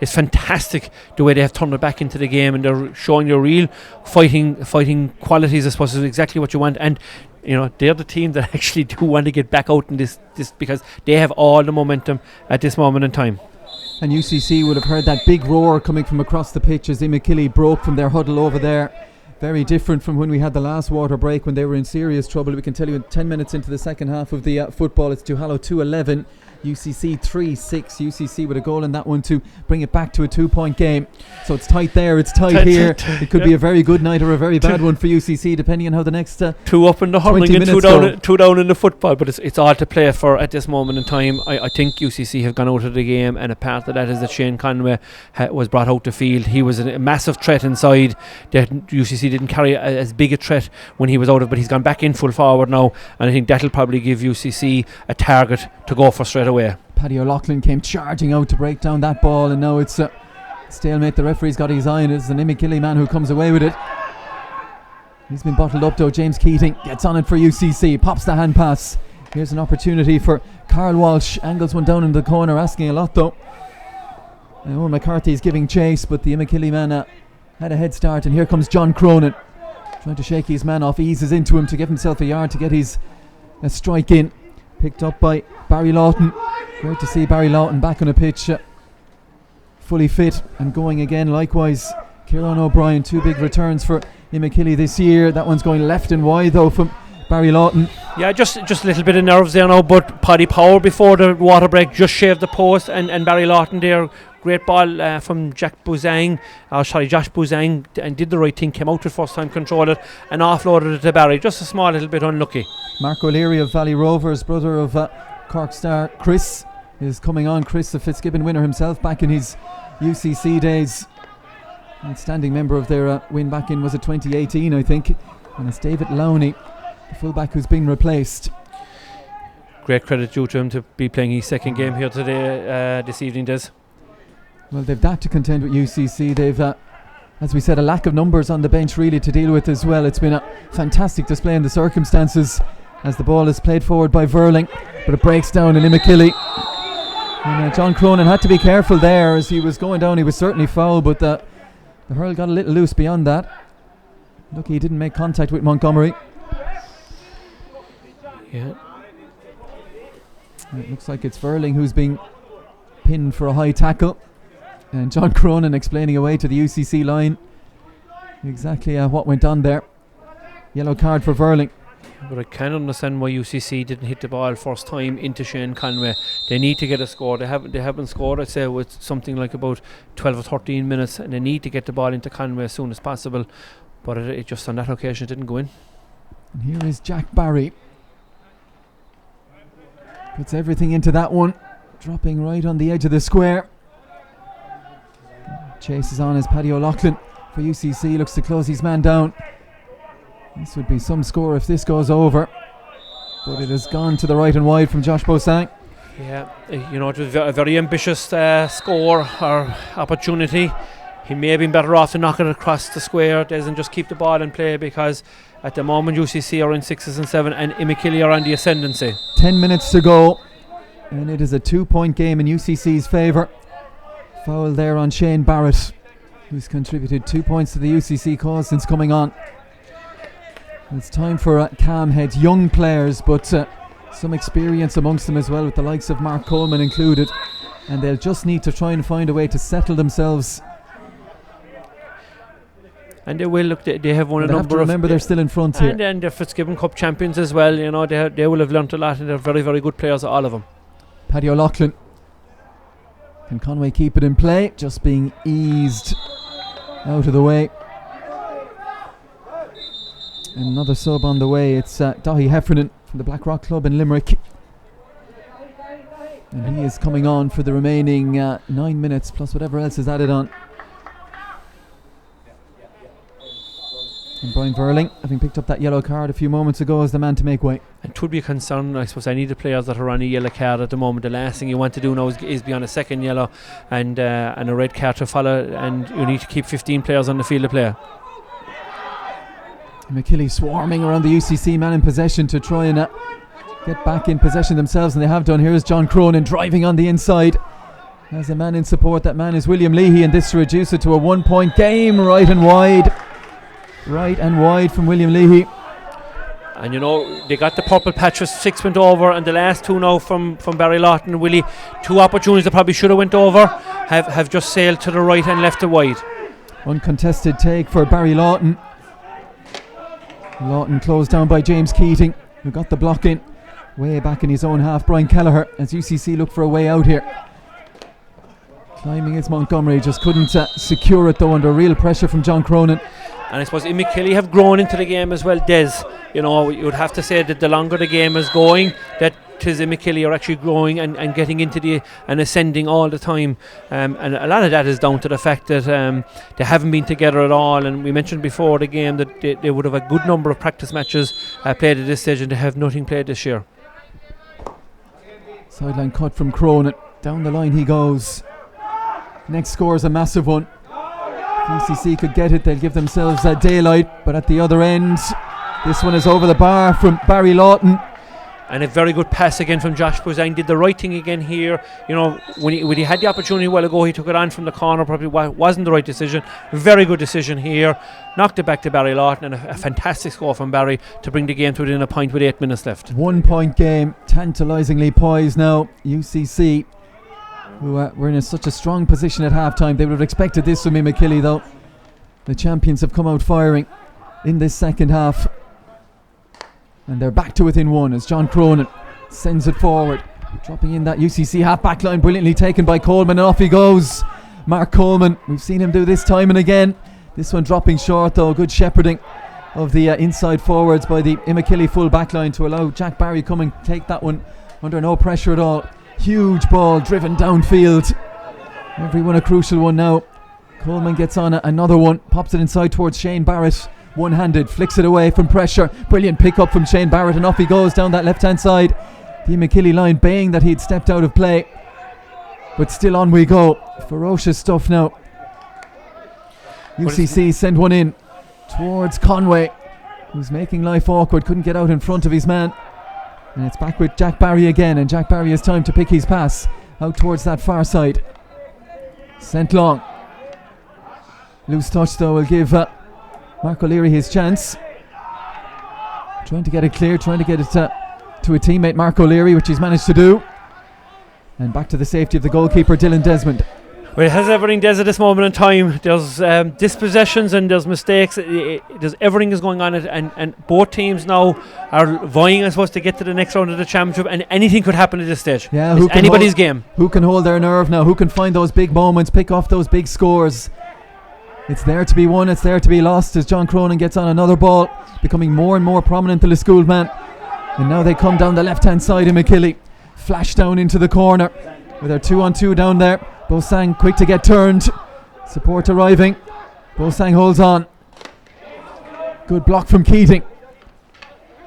it's fantastic the way they have turned it back into the game, and they're showing their real fighting qualities. I suppose is exactly what you want, and you know, they're the team that actually do want to get back out in this because they have all the momentum at this moment in time. And UCC would have heard that big roar coming from across the pitch as Imokilly broke from their huddle over there. Very different from when we had the last water break when they were in serious trouble. We can tell you 10 minutes into the second half of the football, it's Duhallow 2-11, UCC 3-6. UCC with a goal in that one to bring it back to a 2-point game. So it's tight there, it's tight here. It could be a very good night or a very bad one for UCC, depending on how the next 2 up in the hurling and 2 down in the football. But it's all to play for at this moment in time. I think UCC have gone out of the game, and a part of that is that Shane Conway was brought out the field. He was a massive threat inside. That UCC didn't carry as big a threat when he was out of, but he's gone back in full forward now, and I think that'll probably give UCC a target to go for straight away. Paddy O'Loughlin came charging out to break down that ball, and now it's stalemate. The referee's got his eye on it. It's an Imokilly man who comes away with it. He's been bottled up though. James Keating gets on it for UCC, pops the hand pass. Here's an opportunity for Carl Walsh, angles one down in the corner, asking a lot though. Owen McCarthy's giving chase, but the Imokilly man had a head start, and here comes John Cronin trying to shake his man off, eases into him to give himself a yard to get his strike in. Picked up by Barry Lawton. Great to see Barry Lawton back on a pitch, fully fit and going again. Likewise, Kieran O'Brien, 2 big returns for Imokilly this year. That one's going left and wide though from Barry Lawton. Yeah, just a little bit of nerves there now, but Paddy Power before the water break just shaved the post, and Barry Lawton there Great ball from Josh Bouzang, and did the right thing, came out with first time, controlled it and offloaded it to Barry. Just a small little bit unlucky. Mark O'Leary of Valley Rovers, brother of Cork star Chris, is coming on. Chris, a Fitzgibbon winner himself back in his UCC days. Outstanding member of their win back in, was it 2018 I think. And it's David Lowney, the fullback, who's been replaced. Great credit due to him to be playing his second game here today, this evening, Des. Well, they've that to contend with UCC. They've, as we said, a lack of numbers on the bench really to deal with as well. It's been a fantastic display in the circumstances as the ball is played forward by Verling, but it breaks down in Imokilly. And John Cronin had to be careful there as he was going down. He was certainly fouled, but the hurl got a little loose beyond that. Lucky he didn't make contact with Montgomery. Yeah. It looks like it's Verling who's being pinned for a high tackle, and John Cronin explaining away to the UCC line exactly what went on there. Yellow card for Verling. But I can understand why UCC didn't hit the ball first time into Shane Conway. They need to get a score. They haven't scored, I'd say, with something like about 12 or 13 minutes, and they need to get the ball into Conway as soon as possible. But it just on that occasion it didn't go in. And here is Jack Barry. Puts everything into that one, dropping right on the edge of the square. Chases on as Paddy O'Loughlin for UCC looks to close his man down. This would be some score if this goes over, but it has gone to the right and wide from Josh Bouzang. Yeah, it was a very ambitious score or opportunity. He may have been better off to knock it across the square, doesn't just keep the ball in play, because at the moment UCC are in 6s and 7 and Imokilly are on the ascendancy. 10 minutes to go, and it is a 2-point game in UCC's favour. Foul there on Shane Barrett, who's contributed 2 points to the UCC cause since coming on. It's time for calm heads, young players, but some experience amongst them as well, with the likes of Mark Coleman included, and they'll just need to try and find a way to settle themselves. And they will look. They have won a They have number to of. remember they're still in front here. And then they're Fitzgibbon Cup champions as well. They will have learnt a lot, and they're very, very good players, all of them. Paddy O'Loughlin. Can Conway keep it in play? Just being eased out of the way. And another sub on the way. It's Dahi Heffernan from the Blackrock Club in Limerick. And he is coming on for the remaining 9 minutes plus whatever else is added on. And Brian Verling, having picked up that yellow card a few moments ago, is the man to make way. It would be a concern, I suppose. I need the players that are on a yellow card at the moment. The last thing you want to do now is be on a second yellow and a red card to follow, and you need to keep 15 players on the field of play. Imokilly swarming around the UCC man in possession to try and get back in possession themselves, and they have done. Here's John Cronin driving on the inside. As a man in support, that man is William Leahy, and this to reduce it to a 1-point game. Right and wide from William Leahy. And they got the purple patch with 6 went over, and the last two now from Barry Lawton and Willie, 2 opportunities that probably should have went over, have just sailed to the right and left to wide. Uncontested take for Barry Lawton. Lawton closed down by James Keating, who got the block in way back in his own half. Brian Kelleher, as UCC look for a way out here. Climbing is Montgomery, just couldn't secure it though, under real pressure from John Cronin. And I suppose Imokilly have grown into the game as well, Des. You would have to say that the longer the game is going, that Imokilly are actually growing and getting into and ascending all the time. And a lot of that is down to the fact that they haven't been together at all. And we mentioned before the game that they would have a good number of practice matches played at this stage, and they have nothing played this year. Sideline cut from Cronin. Down the line he goes. Next score is a massive one. If UCC could get it, they'll give themselves daylight, but at the other end, this one is over the bar from Barry Lawton. And a very good pass again from Josh Bouzang. Did the right thing again here. When he had the opportunity a while ago, he took it on from the corner. Probably wasn't the right decision. Very good decision here. Knocked it back to Barry Lawton, and a fantastic score from Barry to bring the game to within a point with 8 minutes left. 1-point game, tantalisingly poised now. UCC, who were in such a strong position at half-time. They would have expected this from Imokilly though. The champions have come out firing in this second half. And they're back to within 1 as John Cronin sends it forward. Dropping in that UCC half-back line, brilliantly taken by Coleman, and off he goes. Mark Coleman. We've seen him do this time and again. This one dropping short though. Good shepherding of the inside forwards by the Imokilly full back line to allow Jack Barry come and take that one under no pressure at all. Huge ball driven downfield. Everyone a crucial one now. Coleman gets on another one, pops it inside towards Shane Barrett. One-handed, flicks it away from pressure. Brilliant pick up from Shane Barrett, and off he goes down that left-hand side. The Imokilly line baying that he'd stepped out of play, but still on we go. Ferocious stuff now. UCC send one in towards Conway, who's making life awkward, couldn't get out in front of his man. And it's back with Jack Barry again, and Jack Barry has time to pick his pass out towards that far side. Sent long. Loose touch though will give Mark O'Leary his chance. Trying to get it clear, trying to get it to a teammate, Mark O'Leary, which he's managed to do. And back to the safety of the goalkeeper, Dylan Desmond. Well, it has everything, Des, at this moment in time. There's dispossessions and there's mistakes. There's everything is going on, and both teams now are vying, I suppose, to get to the next round of the championship, and anything could happen at this stage. Yeah, it's anybody's game. Who can hold their nerve now? Who can find those big moments, pick off those big scores? It's there to be won, it's there to be lost as John Cronin gets on another ball, becoming more and more prominent, the Liscool man. And now they come down the left-hand side of Imokilly. Flash down into the corner with their 2-on-2 down there. Bosang quick to get turned. Support arriving. Bosang holds on. Good block from Keating.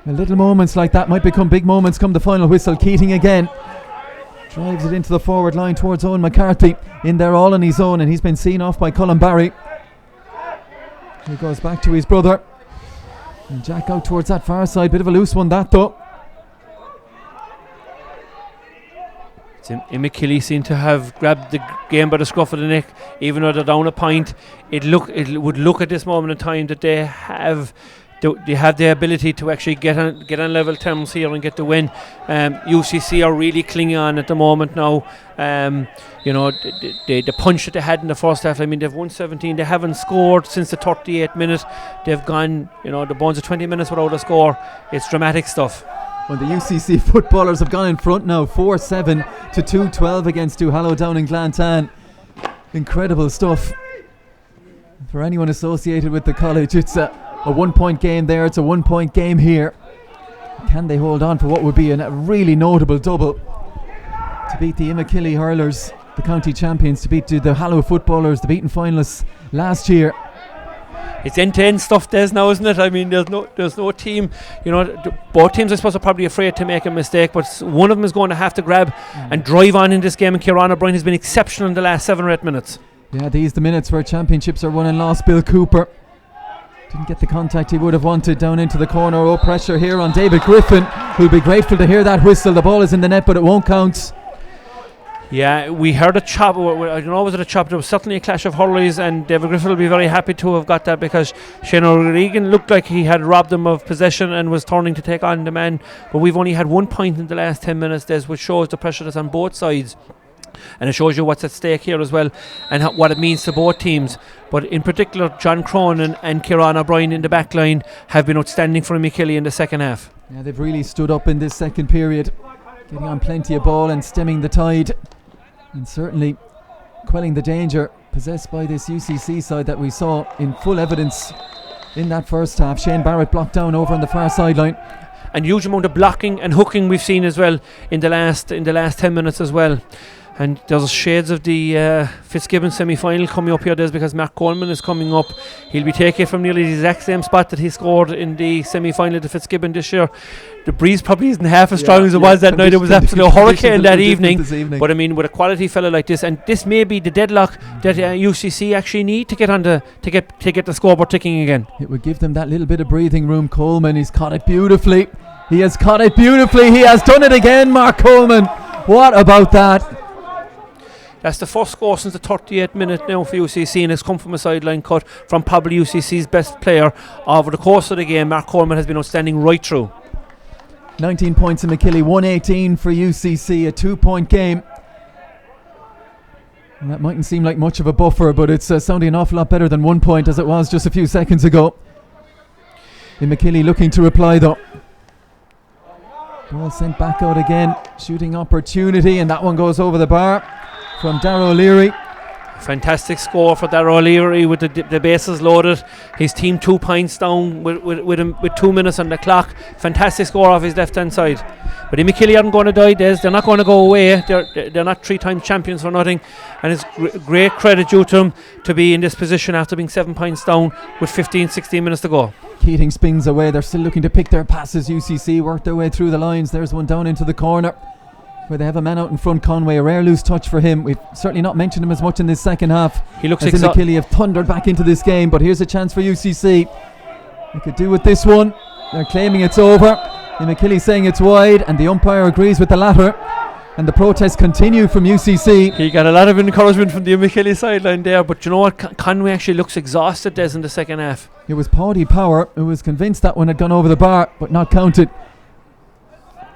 Little moments like that might become big moments come the final whistle. Keating again. Drives it into the forward line towards Owen McCarthy. In there all on his own, and he's been seen off by Colin Barry. He goes back to his brother. And Jack out towards that far side. Bit of a loose one that though. Imokilly seem to have grabbed the game by the scruff of the neck, even though they're down a point. It would look at this moment in time that they have the ability to actually get on level terms here and get the win. UCC are really clinging on at the moment now. The punch that they had in the first half, I mean, they've won 17. They haven't scored since the 38th minute. They've gone, the bones of 20 minutes without a score. It's dramatic stuff. Well, the UCC footballers have gone in front now, 4-7 to 2-12 against Duhallow down in Glantan. Incredible stuff. For anyone associated with the college, it's a 1-point game there, it's a 1-point game here. Can they hold on for what would be a really notable double to beat the Imokilly hurlers, the county champions, to beat the Duhallow footballers, the beaten finalists last year? It's end-to-end stuff, Des, now, isn't it? I mean, there's no team. Both teams, I suppose, are probably afraid to make a mistake, but one of them is going to have to grab and drive on in this game. And Kieran O'Brien has been exceptional in the last 7 or 8 minutes. Yeah, these the minutes where championships are won and lost. Bill Cooper didn't get the contact he would have wanted down into the corner. Oh, pressure here on David Griffin, who'll be grateful to hear that whistle. The ball is in the net, but it won't count. Yeah, we heard a chop. I don't know, was it a chop? There was certainly a clash of hurleys, and David Griffin will be very happy to have got that, because Shane O'Regan looked like he had robbed them of possession and was turning to take on the man. But we've only had 1 point in the last 10 minutes, Des, which shows the pressure that's on both sides. And it shows you what's at stake here as well, and what it means to both teams. But in particular, John Cronin and Kieran O'Brien in the back line have been outstanding for Imokilly in the second half. Yeah, they've really stood up in this second period, getting on plenty of ball and stemming the tide, and certainly quelling the danger possessed by this UCC side that we saw in full evidence in that first half. Shane Barrett blocked down over on the far sideline. And huge amount of blocking and hooking we've seen as well in the last 10 minutes as well. And there's shades of the Fitzgibbon semi-final coming up here, Des, because Mark Coleman is coming up. He'll be taking it from nearly the exact same spot that he scored in the semi-final to Fitzgibbon this year. The breeze probably isn't half as strong as it was that night. It was absolutely a hurricane that evening. But I mean, with a quality fella like this, and this may be the deadlock that UCC actually need to get on to get the scoreboard ticking again. It would give them that little bit of breathing room. Coleman, he's caught it beautifully. He has caught it beautifully. He has done it again, Mark Coleman. What about that? That's the first score since the 38th minute now for UCC, and it's come from a sideline cut from probably UCC's best player. Over the course of the game, Mark Coleman has been outstanding right through. 19 points in Imokilly, 118 for UCC, a 2-point game. And that mightn't seem like much of a buffer, but it's sounding an awful lot better than 1 point as it was just a few seconds ago. Imokilly looking to reply though. Ball sent back out again, shooting opportunity, and that one goes over the bar from Darragh O'Leary. Fantastic score for Darragh O'Leary with the bases loaded. His team 2 points down with 2 minutes on the clock. Fantastic score off his left hand side. But Imokilly aren't going to die, Des. They're not going to go away. They're not 3-time champions for nothing. And it's great credit due to them to be in this position after being 7 points down with 15-16 minutes to go. Keating spins away. They're still looking to pick their passes. UCC work their way through the lines. There's one down into the corner where they have a man out in front, Conway. A rare loose touch for him. We've certainly not mentioned him as much in this second half. He looks Imokilly have thundered back into this game, but here's a chance for UCC. They could do with this one. They're claiming it's over. Imokilly saying it's wide, and the umpire agrees with the latter. And the protests continue from UCC. He got a lot of encouragement from the Imokilly sideline there, but you know what? Conway actually looks exhausted, Des, in the second half. It was Paddy Power who was convinced that one had gone over the bar, but not counted.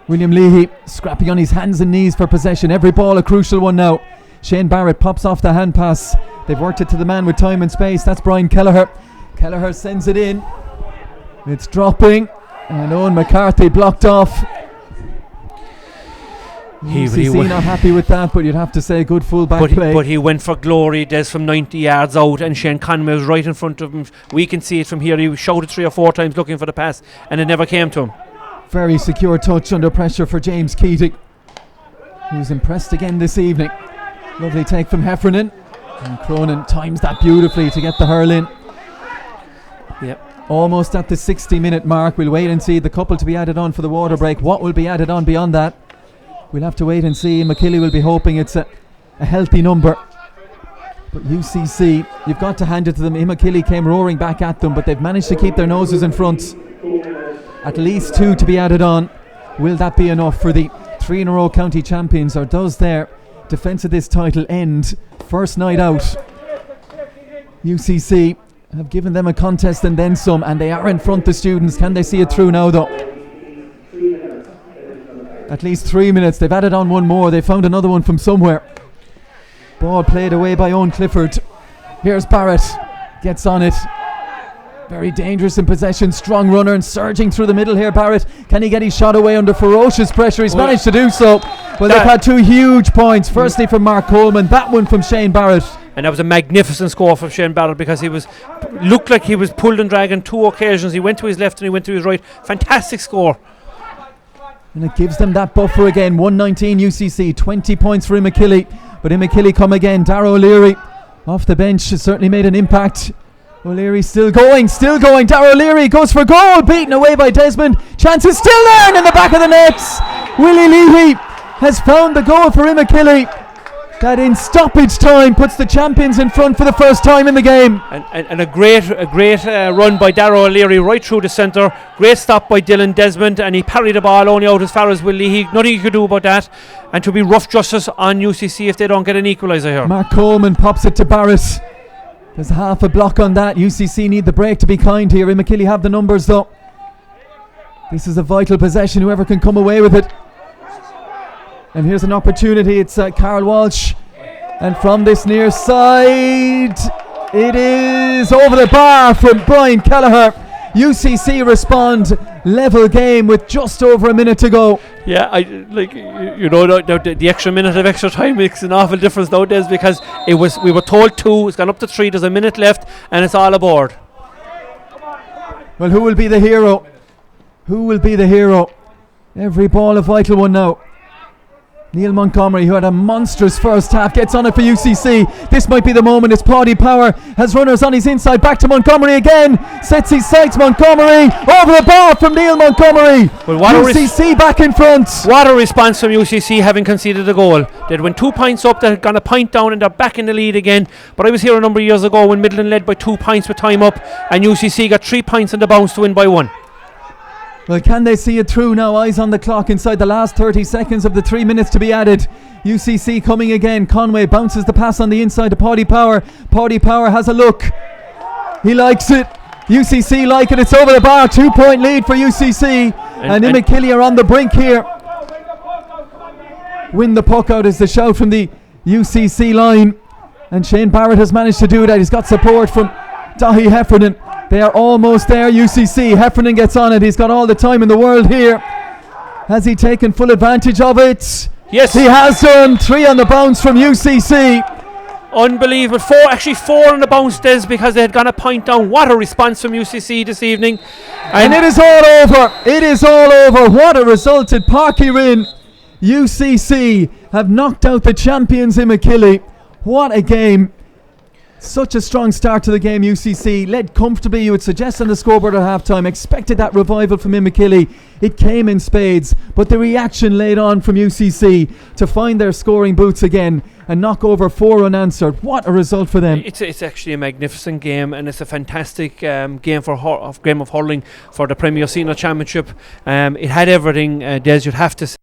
William Leahy scrapping on his hands and knees for possession. Every ball a crucial one now. Shane Barrett pops off the hand pass. They've worked it to the man with time and space. That's Brian Kelleher. Kelleher sends it in. It's dropping. And Owen McCarthy blocked off. UCC not happy with that, but you'd have to say good full back play. But he went for glory, Des, from 90 yards out, and Shane Conway was right in front of him. We can see it from here. He shouted 3 or 4 times looking for the pass, and it never came to him. Very secure touch under pressure for James Keating, who's impressed again this evening. Lovely take from Heffernan, and Cronin times that beautifully to get the hurl in. Yep. Almost at the 60-minute mark. We'll wait and see the couple to be added on for the water break. What will be added on beyond that? We'll have to wait and see. Imokilly will be hoping it's a healthy number. But UCC, you've got to hand it to them. Imokilly came roaring back at them, but they've managed to keep their noses in front. At least 2 to be added on. Will that be enough for the 3-in-a-row county champions, or does their defence of this title end first night out? UCC have given them a contest and then some, and they are in front, the students. Can they see it through now though? At least 3 minutes. They've added on one more. They found another one from somewhere. Ball played away by Owen Clifford. Here's Barrett. Gets on it. Very dangerous in possession. Strong runner and surging through the middle here, Barrett. Can he get his shot away under ferocious pressure? He's managed to do so. Well, they've had 2 huge points. Firstly from Mark Coleman. That one from Shane Barrett. And that was a magnificent score from Shane Barrett, because he looked like he was pulled and dragged on 2 occasions. He went to his left and he went to his right. Fantastic score. And it gives them that buffer again. 119 UCC, 20 points for Imokilly. But Imokilly come again. Darragh O'Leary off the bench has certainly made an impact. O'Leary still going. Darragh O'Leary goes for goal, beaten away by Desmond. Chance is still there, and in the back of the nets, Willie Leahy has found the goal for Imokilly. That in stoppage time puts the champions in front for the first time in the game. And a great run by Darragh O'Leary right through the centre. Great stop by Dylan Desmond, and he parried the ball only out as far as Will Leahy. Nothing he could do about that. And to be rough justice on UCC if they don't get an equaliser here. Mark Coleman pops it to Barrett. There's half a block on that. UCC need the break to be kind here. Imokilly have the numbers though. This is a vital possession, whoever can come away with it. And here's an opportunity. It's Carl Walsh, and from this near side it is over the bar from Brian Kelleher. UCC respond, level game with just over a minute to go. Yeah, the extra minute of extra time makes an awful difference nowadays, because we were told 2, it's gone up to 3, there's a minute left, and it's all aboard. Well, who will be the hero? Every ball a vital one now. Neil Montgomery, who had a monstrous first half, gets on it for UCC. This might be the moment. It's Paddy Power, has runners on his inside, back to Montgomery again, sets his sights. Montgomery over the bar from Neil Montgomery. Well, UCC back in front. What a response from UCC, having conceded a goal. They'd went 2 points up, they'd gone a point down, and they're back in the lead again. But I was here a number of years ago when Midland led by 2 points with time up, and UCC got 3 points on the bounce to win by 1. Well, can they see it through now? Eyes on the clock inside the last 30 seconds of the 3 minutes to be added. UCC coming again. Conway bounces the pass on the inside to Paddy Power. Paddy Power has a look. He likes it. UCC like it. It's over the bar. 2-point lead for UCC. And Imokilly are on the brink here. Win the puck out is the shout from the UCC line. And Shane Barrett has managed to do that. He's got support from Dahi Heffernan. They are almost there, UCC. Heffernan gets on it. He's got all the time in the world here. Has he taken full advantage of it? Yes. He has done. 3 on the bounce from UCC. Unbelievable. Four on the bounce, Des, because they had gone a point down. What a response from UCC this evening. And it is all over. It is all over. What a result at Parkyrin. UCC have knocked out the champions Imokilly. What a game. Such a strong start to the game. UCC led comfortably, you would suggest, on the scoreboard at half-time. Expected that revival from Imokilly. It came in spades, but the reaction laid on from UCC to find their scoring boots again and knock over 4 unanswered. What a result for them. It's actually a magnificent game, and it's a fantastic game of hurling for the Premier Senior Championship. It had everything, Des, you'd have to say.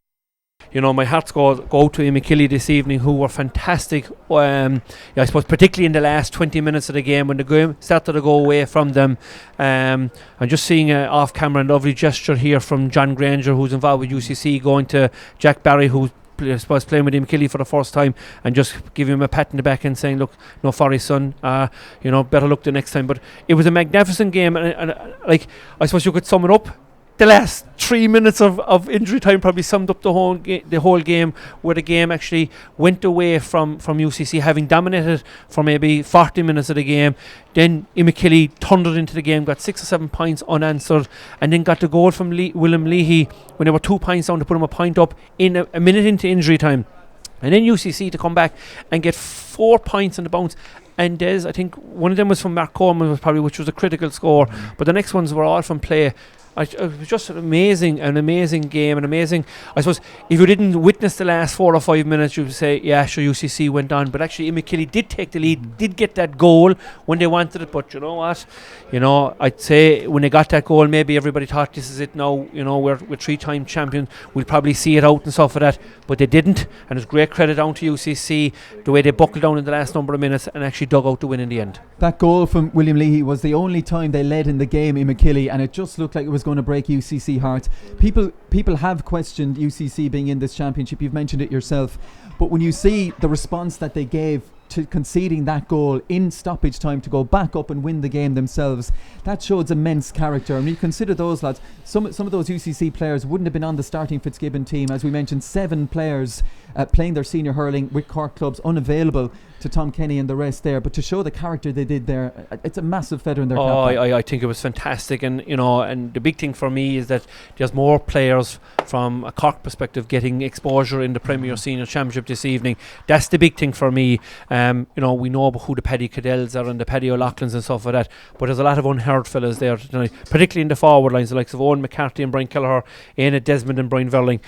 You know, my hearts go out to Imokilly this evening, who were fantastic. I suppose particularly in the last 20 minutes of the game when the game started to go away from them. I'm just seeing an off-camera and lovely gesture here from John Granger, who's involved with UCC, going to Jack Barry, who I suppose playing with Imokilly for the first time, and just give him a pat in the back and saying, look, no sorry son, better luck the next time. But it was a magnificent game, and I suppose you could sum it up. The last 3 minutes of injury time probably summed up the whole game, where the game actually went away from UCC having dominated for maybe 40 minutes of the game. Then Imokilly thundered into the game, got 6 or 7 points unanswered, and then got the goal from William Leahy when they were 2 points down to put them a point up in a minute into injury time. And then UCC to come back and get 4 points on the bounce. And I think one of them was from Mark Coleman, which was a critical score, but the next ones were all from play. It was just an amazing game, I suppose if you didn't witness the last 4 or 5 minutes, you would say, yeah, sure, UCC went on, but actually Imokilly did take the lead, did get that goal when they wanted it. But you know what, I'd say when they got that goal, maybe everybody thought, this is it now, we're 3-time champions, we'll probably see it out and stuff like that, but they didn't. And it's great credit down to UCC, the way they buckled down in the last number of minutes and actually dug out the win in the end. That goal from William Leahy was the only time they led in the game, Imokilly, and it just looked like it was going to break UCC heart. People have questioned UCC being in this championship. You've mentioned it yourself, but when you see the response that they gave to conceding that goal in stoppage time to go back up and win the game themselves, that shows immense character. And you consider those lads, some of those UCC players wouldn't have been on the starting Fitzgibbon team. As we mentioned, 7 players playing their senior hurling with Cork clubs, unavailable to Tom Kenny and the rest there. But to show the character they did there, it's a massive feather in their cap. I think it was fantastic, and and the big thing for me is that there's more players from a Cork perspective getting exposure in the Premier Senior Championship this evening. That's the big thing for me. We know about who the Paddy Cadells are and the Paddy O'Loughlin's and stuff like that, but there's a lot of unheard fellas there tonight, particularly in the forward lines, the likes of Owen McCarthy and Brian Kelleher, Éanna Desmond and Brian Verling.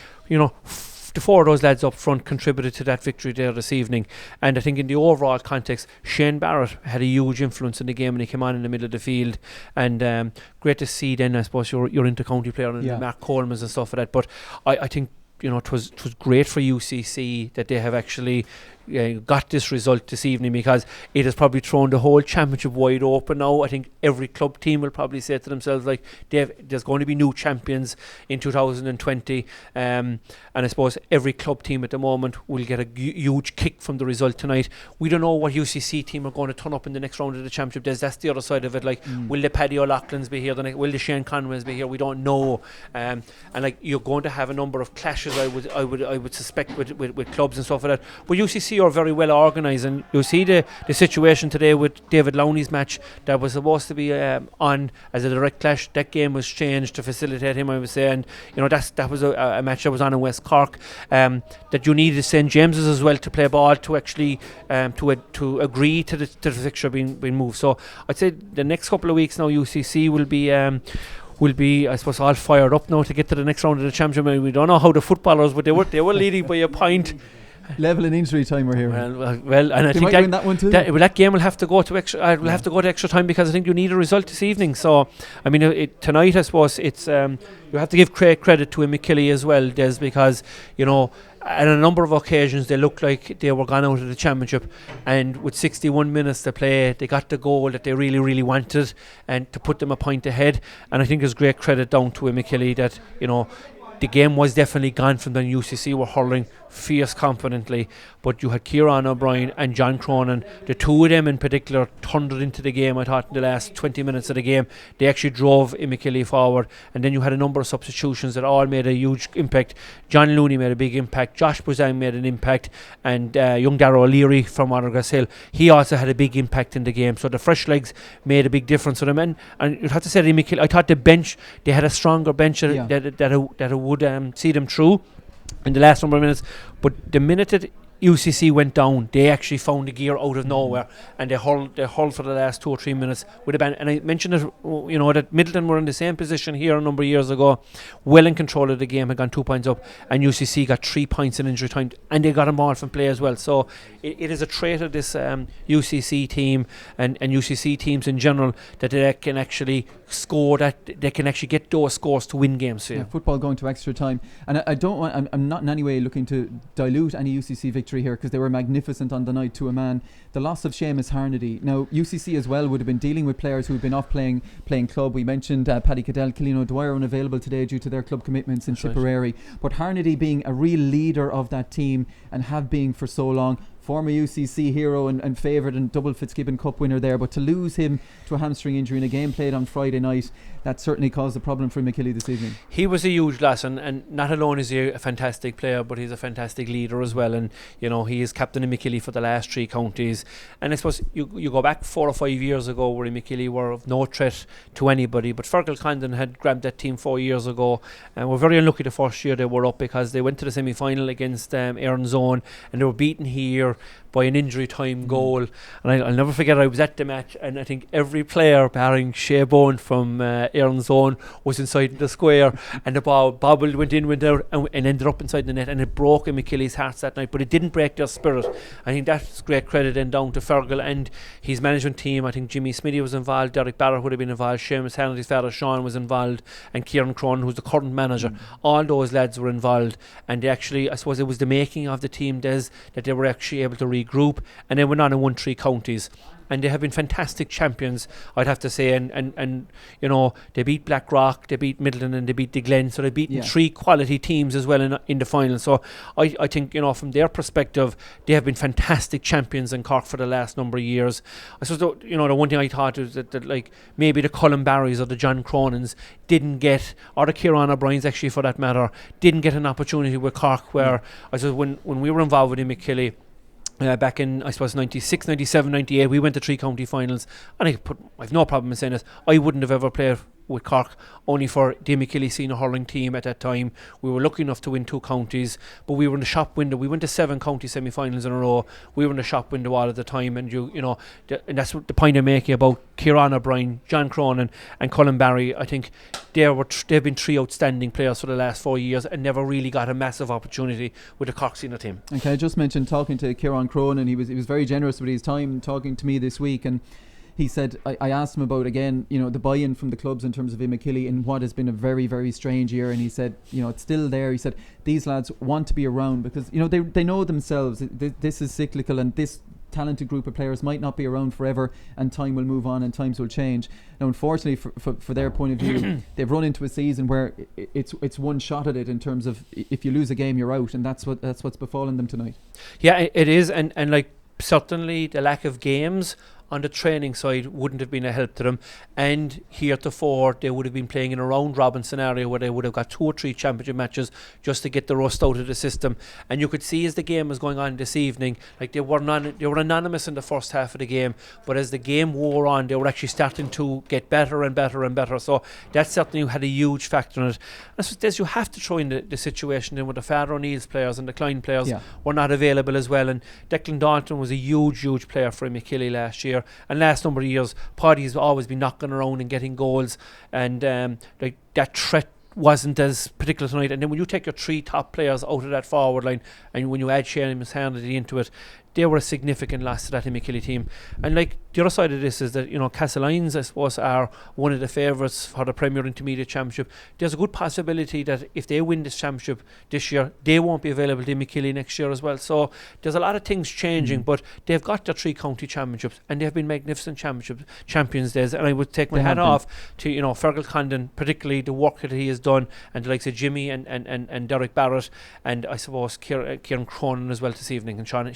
The 4 of those lads up front contributed to that victory there this evening. And I think in the overall context, Shane Barrett had a huge influence in the game when he came on in the middle of the field. And great to see then, I suppose, your inter-county player and Mark Coleman's and stuff like that. But I think it was great for UCC that they have actually got this result this evening, because it has probably thrown the whole championship wide open now. I think every club team will probably say to themselves, like, there's going to be new champions in 2020, and I suppose every club team at the moment will get a huge kick from the result tonight. We don't know what UCC team are going to turn up in the next round of the championship. That's the other side of it. Like, will the Paddy O'Loughlin's be here? Will the Shane Conways be here? We don't know. And like, you're going to have a number of clashes, I would suspect, with clubs and stuff like that. But UCC are very well organised, and you see the situation today with David Lowney's match that was supposed to be on as a direct clash. That game was changed to facilitate him, I would say, and that was a match that was on in West Cork, that you needed St James's as well to play ball to actually to agree to the fixture being moved. So I'd say the next couple of weeks now UCC will be, I suppose, all fired up now to get to the next round of the championship. We don't know how the footballers, but they were leading by a point. Level in injury time we're here. Well, and I think that one too. That game will have to go to extra. Will have to go to extra time, because I think you need a result this evening. So, I mean, tonight, I suppose it's you have to give credit to Imokilly as well, Des, because on a number of occasions they looked like they were gone out of the championship, and with 61 minutes to play, they got the goal that they really, really wanted, and to put them a point ahead. And I think there's great credit down to Imokilly that the game was definitely gone from them. UCC were hurling fierce confidently, but you had Kieran O'Brien and John Cronin. The two of them in particular turned it into the game. I thought in the last 20 minutes of the game they actually drove Imokilly forward, and then you had a number of substitutions that all made a huge impact. John Looney made a big impact, Josh Bruzang made an impact, and young Darragh O'Leary from Watergrass Hill, he also had a big impact in the game. So the fresh legs made a big difference for them, and you'd have to say Imokilly, I thought the bench, they had a stronger bench that would see them through in the last number of minutes. But the minute that UCC went down, they actually found the gear out of nowhere, and they hurled for the last 2 or 3 minutes with a band. And I mentioned it, that Middleton were in the same position here a number of years ago, well in control of the game, had gone 2 points up, and UCC got 3 points in injury time, and they got them all from play as well. So it is a trait of this UCC team and UCC teams in general that they can actually score, that they can actually get those scores to win games. So football going to extra time, and I don't want. I'm not in any way looking to dilute any UCC victory here, because they were magnificent on the night to a man. The loss of Seamus Harnedy. Now UCC as well would have been dealing with players who had been off playing club. We mentioned Paddy Cadell, Cillian O'Dwyer unavailable today due to their club commitments in Tipperary. But Harnedy being a real leader of that team and have been for so long, former UCC hero and favoured and double Fitzgibbon Cup winner there, but to lose him to a hamstring injury in a game played on Friday night, that certainly caused a problem for Imokilly this evening. He was a huge loss, and not alone is he a fantastic player, but he's a fantastic leader as well, and he is captain of Imokilly for the last 3 counties. And I suppose you go back 4 or 5 years ago where Imokilly were of no threat to anybody, but Fergal Condon had grabbed that team 4 years ago, and were very unlucky the first year they were up, because they went to the semi-final against Erin's Own, and they were beaten here by an injury time goal. And I'll never forget, I was at the match, and I think every player barring Shea Bone from Erin's Own was inside the square, and the ball bobbled, went in, went out, and ended up inside the net, and it broke Imokilly's hearts that night, but it didn't break their spirit. I think that's great credit then down to Fergal and his management team. I think Jimmy Smithy was involved, Derek Barrett would have been involved, Seamus Hannity's father Sean was involved, and Kieran Cronin, who's the current manager. All those lads were involved, and they actually, I suppose it was the making of the team, Des, that they were actually able to regroup, and they went on and won 3 counties. And they have been fantastic champions, I'd have to say, and they beat Blackrock, they beat Middleton, and they beat the Glen, so they've beaten 3 quality teams as well in the final. So I think from their perspective, they have been fantastic champions in Cork for the last number of years. I suppose the one thing I thought is that like maybe the Colin Barrys or the John Cronins didn't get, or the Kieran O'Briens actually for that matter, didn't get an opportunity with Cork, where I suppose when we were involved with Imokilly, back in, I suppose, 96, 97, 98, we went to 3 county finals, and I've no problem in saying this, I wouldn't have ever played with Cork only for the Imokilly senior hurling team at that time. We were lucky enough to win 2 counties, but we were in the shop window. We went to 7 county semi-finals in a row. We were in the shop window all of the time, and and that's what the point I'm making about Kieran O'Brien, John Cronin and Colin Barry. I think they've been 3 outstanding players for the last 4 years and never really got a massive opportunity with the Cork senior team. Okay, I just mentioned talking to Kieran Cronin. He was very generous with his time talking to me this week, and he said, I asked him about, again, the buy-in from the clubs in terms of Imokilly in what has been a very, very strange year, and he said, it's still there. He said, these lads want to be around because, they know themselves, this is cyclical, and this talented group of players might not be around forever, and time will move on and times will change. Now, unfortunately, for their point of view, they've run into a season where it's one shot at it in terms of if you lose a game, you're out, and that's what's befallen them tonight. Yeah, it is, and like certainly the lack of games on the training side wouldn't have been a help to them, and heretofore they would have been playing in a round robin scenario where they would have got 2 or 3 championship matches just to get the rust out of the system. And you could see as the game was going on this evening, like they were anonymous in the first half of the game, but as the game wore on, they were actually starting to get better and better and better. So that certainly had a huge factor in it. And so you have to throw in the situation in where the Father O'Neill's players and the Klein players were not available as well, and Declan Dalton was a huge player for Imokilly last year. And last number of years, Paddy's always been knocking around and getting goals, and like that threat wasn't as particular tonight. And then when you take your 3 top players out of that forward line, and when you add Seamus Hannity into it, they were a significant loss to that Imokilly team. And like the other side of this is that, you know, Castlelyons, I suppose, are one of the favourites for the Premier Intermediate Championship. There's a good possibility that if they win this championship this year, they won't be available to Imokilly next year as well. So there's a lot of things changing, but they've got their 3 county championships, and they've been magnificent champions days. And I would take my hat off to, you know, Fergal Condon, particularly the work that he has done, and the likes of Jimmy and Derek Barrett, and I suppose Kieran Cronin as well this evening, and Sean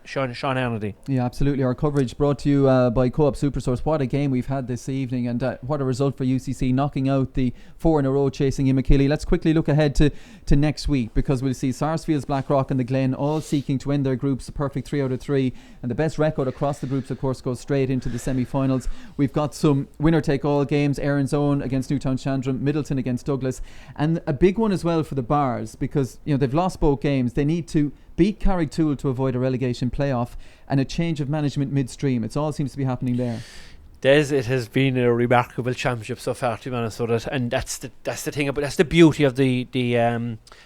Hannity. Yeah, absolutely. Our coverage brought to you by Co-op Superstores. What a game we've had this evening, and what a result for UCC, knocking out the 4 in a row chasing Imokilly. Let's quickly look ahead to next week, because we'll see Sarsfields, Blackrock and the Glen all seeking to win their groups a perfect 3 out of 3, and the best record across the groups of course goes straight into the semi-finals. We've got some winner take all games: Erin's Own against Newtown Chandram, Middleton against Douglas, and a big one as well for the Bars, because, you know, they've lost both games. They need to beat Carricktool to avoid a relegation playoff, and a change of management midstream. It all seems to be happening there. It has been a remarkable championship so far, to be honest with it, and that's the thing about, that's the beauty of the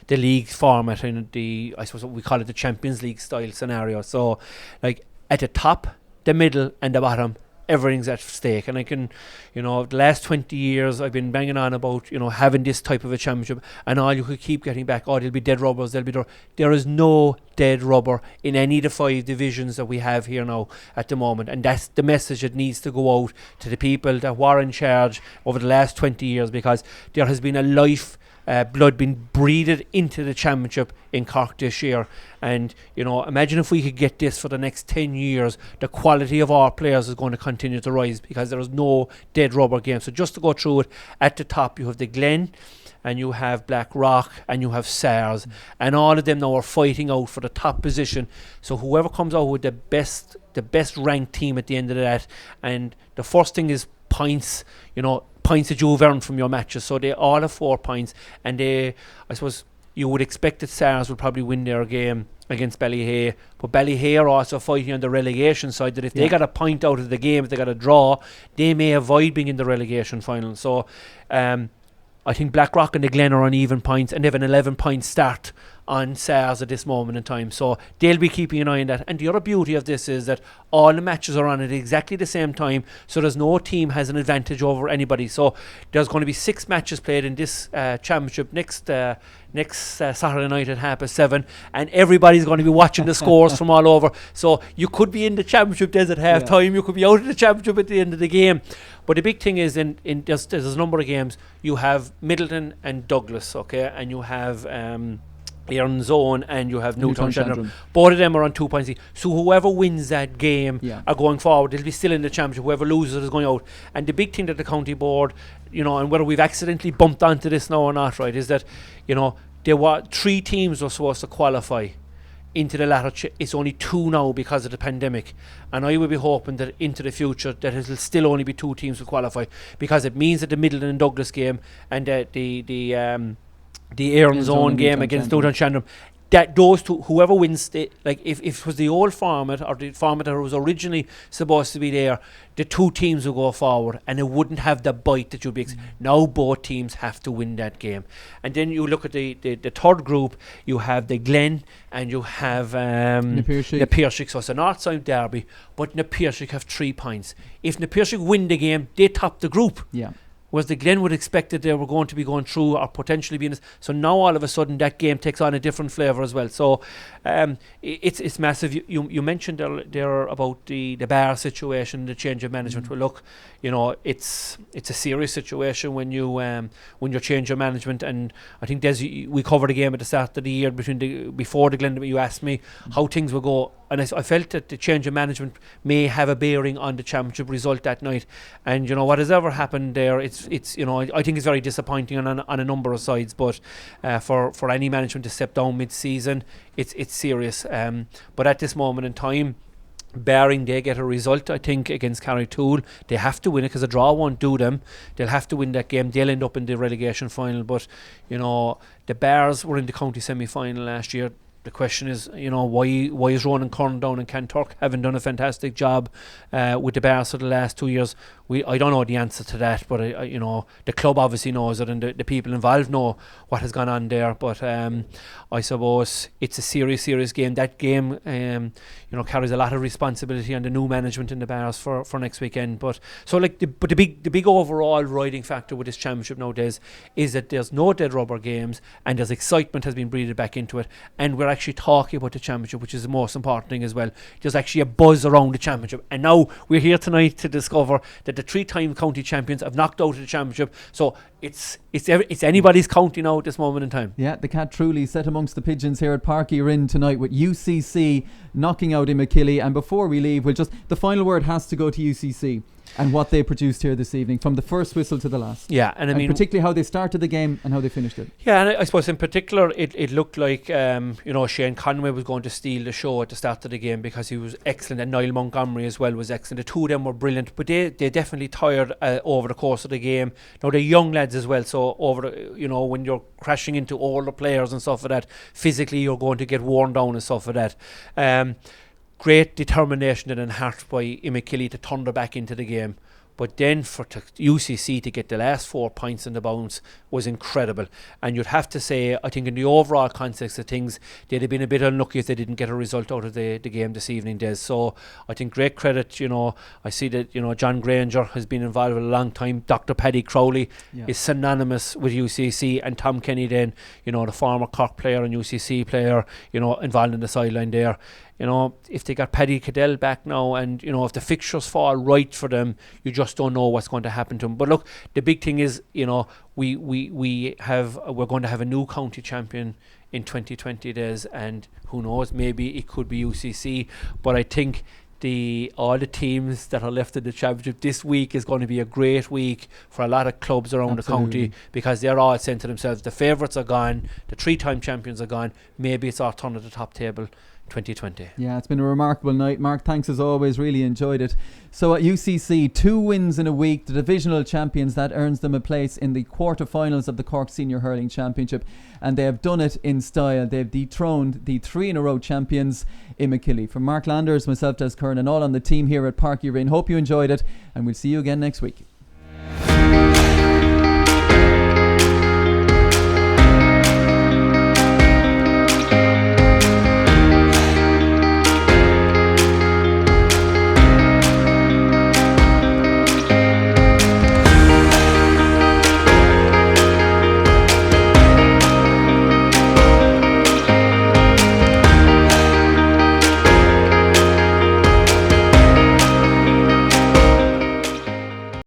league format, and I suppose what we call it, the Champions League style scenario. So like at the top, the middle and the bottom, everything's at stake. And I can, you know, the last 20 years I've been banging on about, you know, having this type of a championship, and all you could keep getting back, there'll be dead rubbers, there is no dead rubber in any of the 5 divisions that we have here now at the moment, and that's the message that needs to go out to the people that were in charge over the last 20 years, because there has been a life blood being breathed into the championship in Cork this year. And, you know, imagine if we could get this for the next 10 years, the quality of our players is going to continue to rise, because there is no dead rubber game. So just to go through it, at the top you have the Glen, and you have Blackrock, and you have SARS, and all of them now are fighting out for the top position. So whoever comes out with the best ranked team at the end of that, and the first thing is points, you know, points that you've earned from your matches. So they all have 4 points, and I suppose you would expect that SARS will probably win their game against Ballyhay, but Ballyhay are also fighting on the relegation side, that if they got a point out of the game, if they got a draw, they may avoid being in the relegation final. So I think Blackrock and the Glen are on even points, and they have an 11-point start on SARS at this moment in time. So they'll be keeping an eye on that. And the other beauty of this is that all the matches are on at exactly the same time, so there's no team has an advantage over anybody. So there's going to be 6 matches played in this championship next Saturday night at 7:30, and everybody's going to be watching the scores from all over. So you could be in the championship days at half time, you could be out of the championship at the end of the game. But the big thing is, there's a number of games. You have Middleton and Douglas, okay, and you have Erin's Own, and you have Newtown Chandram. Both of them are on 2 points each. So whoever wins that game are going forward. They'll be still in the championship. Whoever loses is going out. And the big thing that the county board, you know, and whether we've accidentally bumped onto this now or not, right, is that, you know, there were 3 teams were supposed to qualify into the latter. It's only 2 now because of the pandemic, and I will be hoping that into the future that it'll still only be 2 teams to qualify, because it means that the Middleton and Douglas game and the Erin's Own game against Newtown Chandram, that those two, whoever wins, like if it was the old format, or the format that was originally supposed to be there, the 2 teams will go forward, and it wouldn't have the bite that you'd be now both teams have to win that game. And then you look at the third group, you have the Glen, and you have the Piershik. So it's a North-South derby, but the Piershik have 3 points. If the Piershik win the game, they top the group. Whereas the Glen would expect that they were going to be going through, or potentially being. So now all of a sudden that game takes on a different flavour as well. So it's massive. You mentioned there about the bar situation, the change of management. Well, look, you know, it's a serious situation when you change your management. And I think we covered a game at the start of the year before the Glen. You asked me how things would go, and I felt that the change of management may have a bearing on the championship result that night. And you know, what has ever happened there, it's you know, I think it's very disappointing on a number of sides. But for any management to step down mid-season, it's serious. But at this moment in time, barring they get a result, I think, against Carricktool, they have to win it, because a draw won't do them. They'll have to win that game. They'll end up in the relegation final. But you know, the Bars were in the county semi-final last year. the question is, why is Ronan Curran down in Cantork having done a fantastic job with the Bars for the last 2 years? I don't know the answer to that, but the club obviously knows it, and the people involved know what has gone on there. But I suppose it's a serious game. That game carries a lot of responsibility on the new management in the Bars for next weekend. But the big overall riding factor with this championship nowadays is that there's no dead rubber games, and there's excitement has been breathed back into it, and we're actually talking about the championship, which is the most important thing as well. There's actually a buzz around the championship, and now we're here tonight to discover that the 3-time county champions have knocked out of the championship. So it's anybody's county now at this moment in time. Yeah, the cat truly set amongst the pigeons here at Parky Rin tonight, with UCC knocking out Imokilly. And before we leave, the final word has to go to UCC and what they produced here this evening, from the first whistle to the last. Yeah, and I mean, particularly how they started the game and how they finished it. Yeah, and I suppose in particular it looked like Shane Conway was going to steal the show at the start of the game, because he was excellent, and Niall Montgomery as well was excellent. The two of them were brilliant, but they definitely tired over the course of the game. Now they're young lads as well, so when you're crashing into older players and stuff like that, physically you're going to get worn down and stuff like that. Great determination and heart by Imokilly to thunder back into the game. But then for UCC to get the last 4 points in the bounce was incredible. And you'd have to say, I think in the overall context of things, they'd have been a bit unlucky if they didn't get a result out of the game this evening, Des. So I think great credit, I see that, John Granger has been involved with a long time. Dr. Paddy Crowley is synonymous with UCC, and Tom Kenny then, the former Cork player and UCC player, involved in the sideline there. If they got Paddy Cadell back now, and if the fixtures fall right for them, you just don't know what's going to happen to them. But look, the big thing is, we're going to have a new county champion in 2020 days, and who knows, maybe it could be UCC. But I think all the teams that are left in the championship this week is going to be a great week for a lot of clubs around the county, because they're all saying to themselves, the favourites are gone, the 3-time champions are gone, maybe it's our turn at the top table 2020. Yeah, it's been a remarkable night. Mark, thanks as always, really enjoyed it. So at UCC, 2 wins in a week, the divisional champions, that earns them a place in the quarter-finals of the Cork Senior Hurling Championship, and they have done it in style. They've dethroned the 3-in-a-row champions, Imokilly. From Mark Landers, myself, Des Curran, and all on the team here at Parky Rin, hope you enjoyed it, and we'll see you again next week.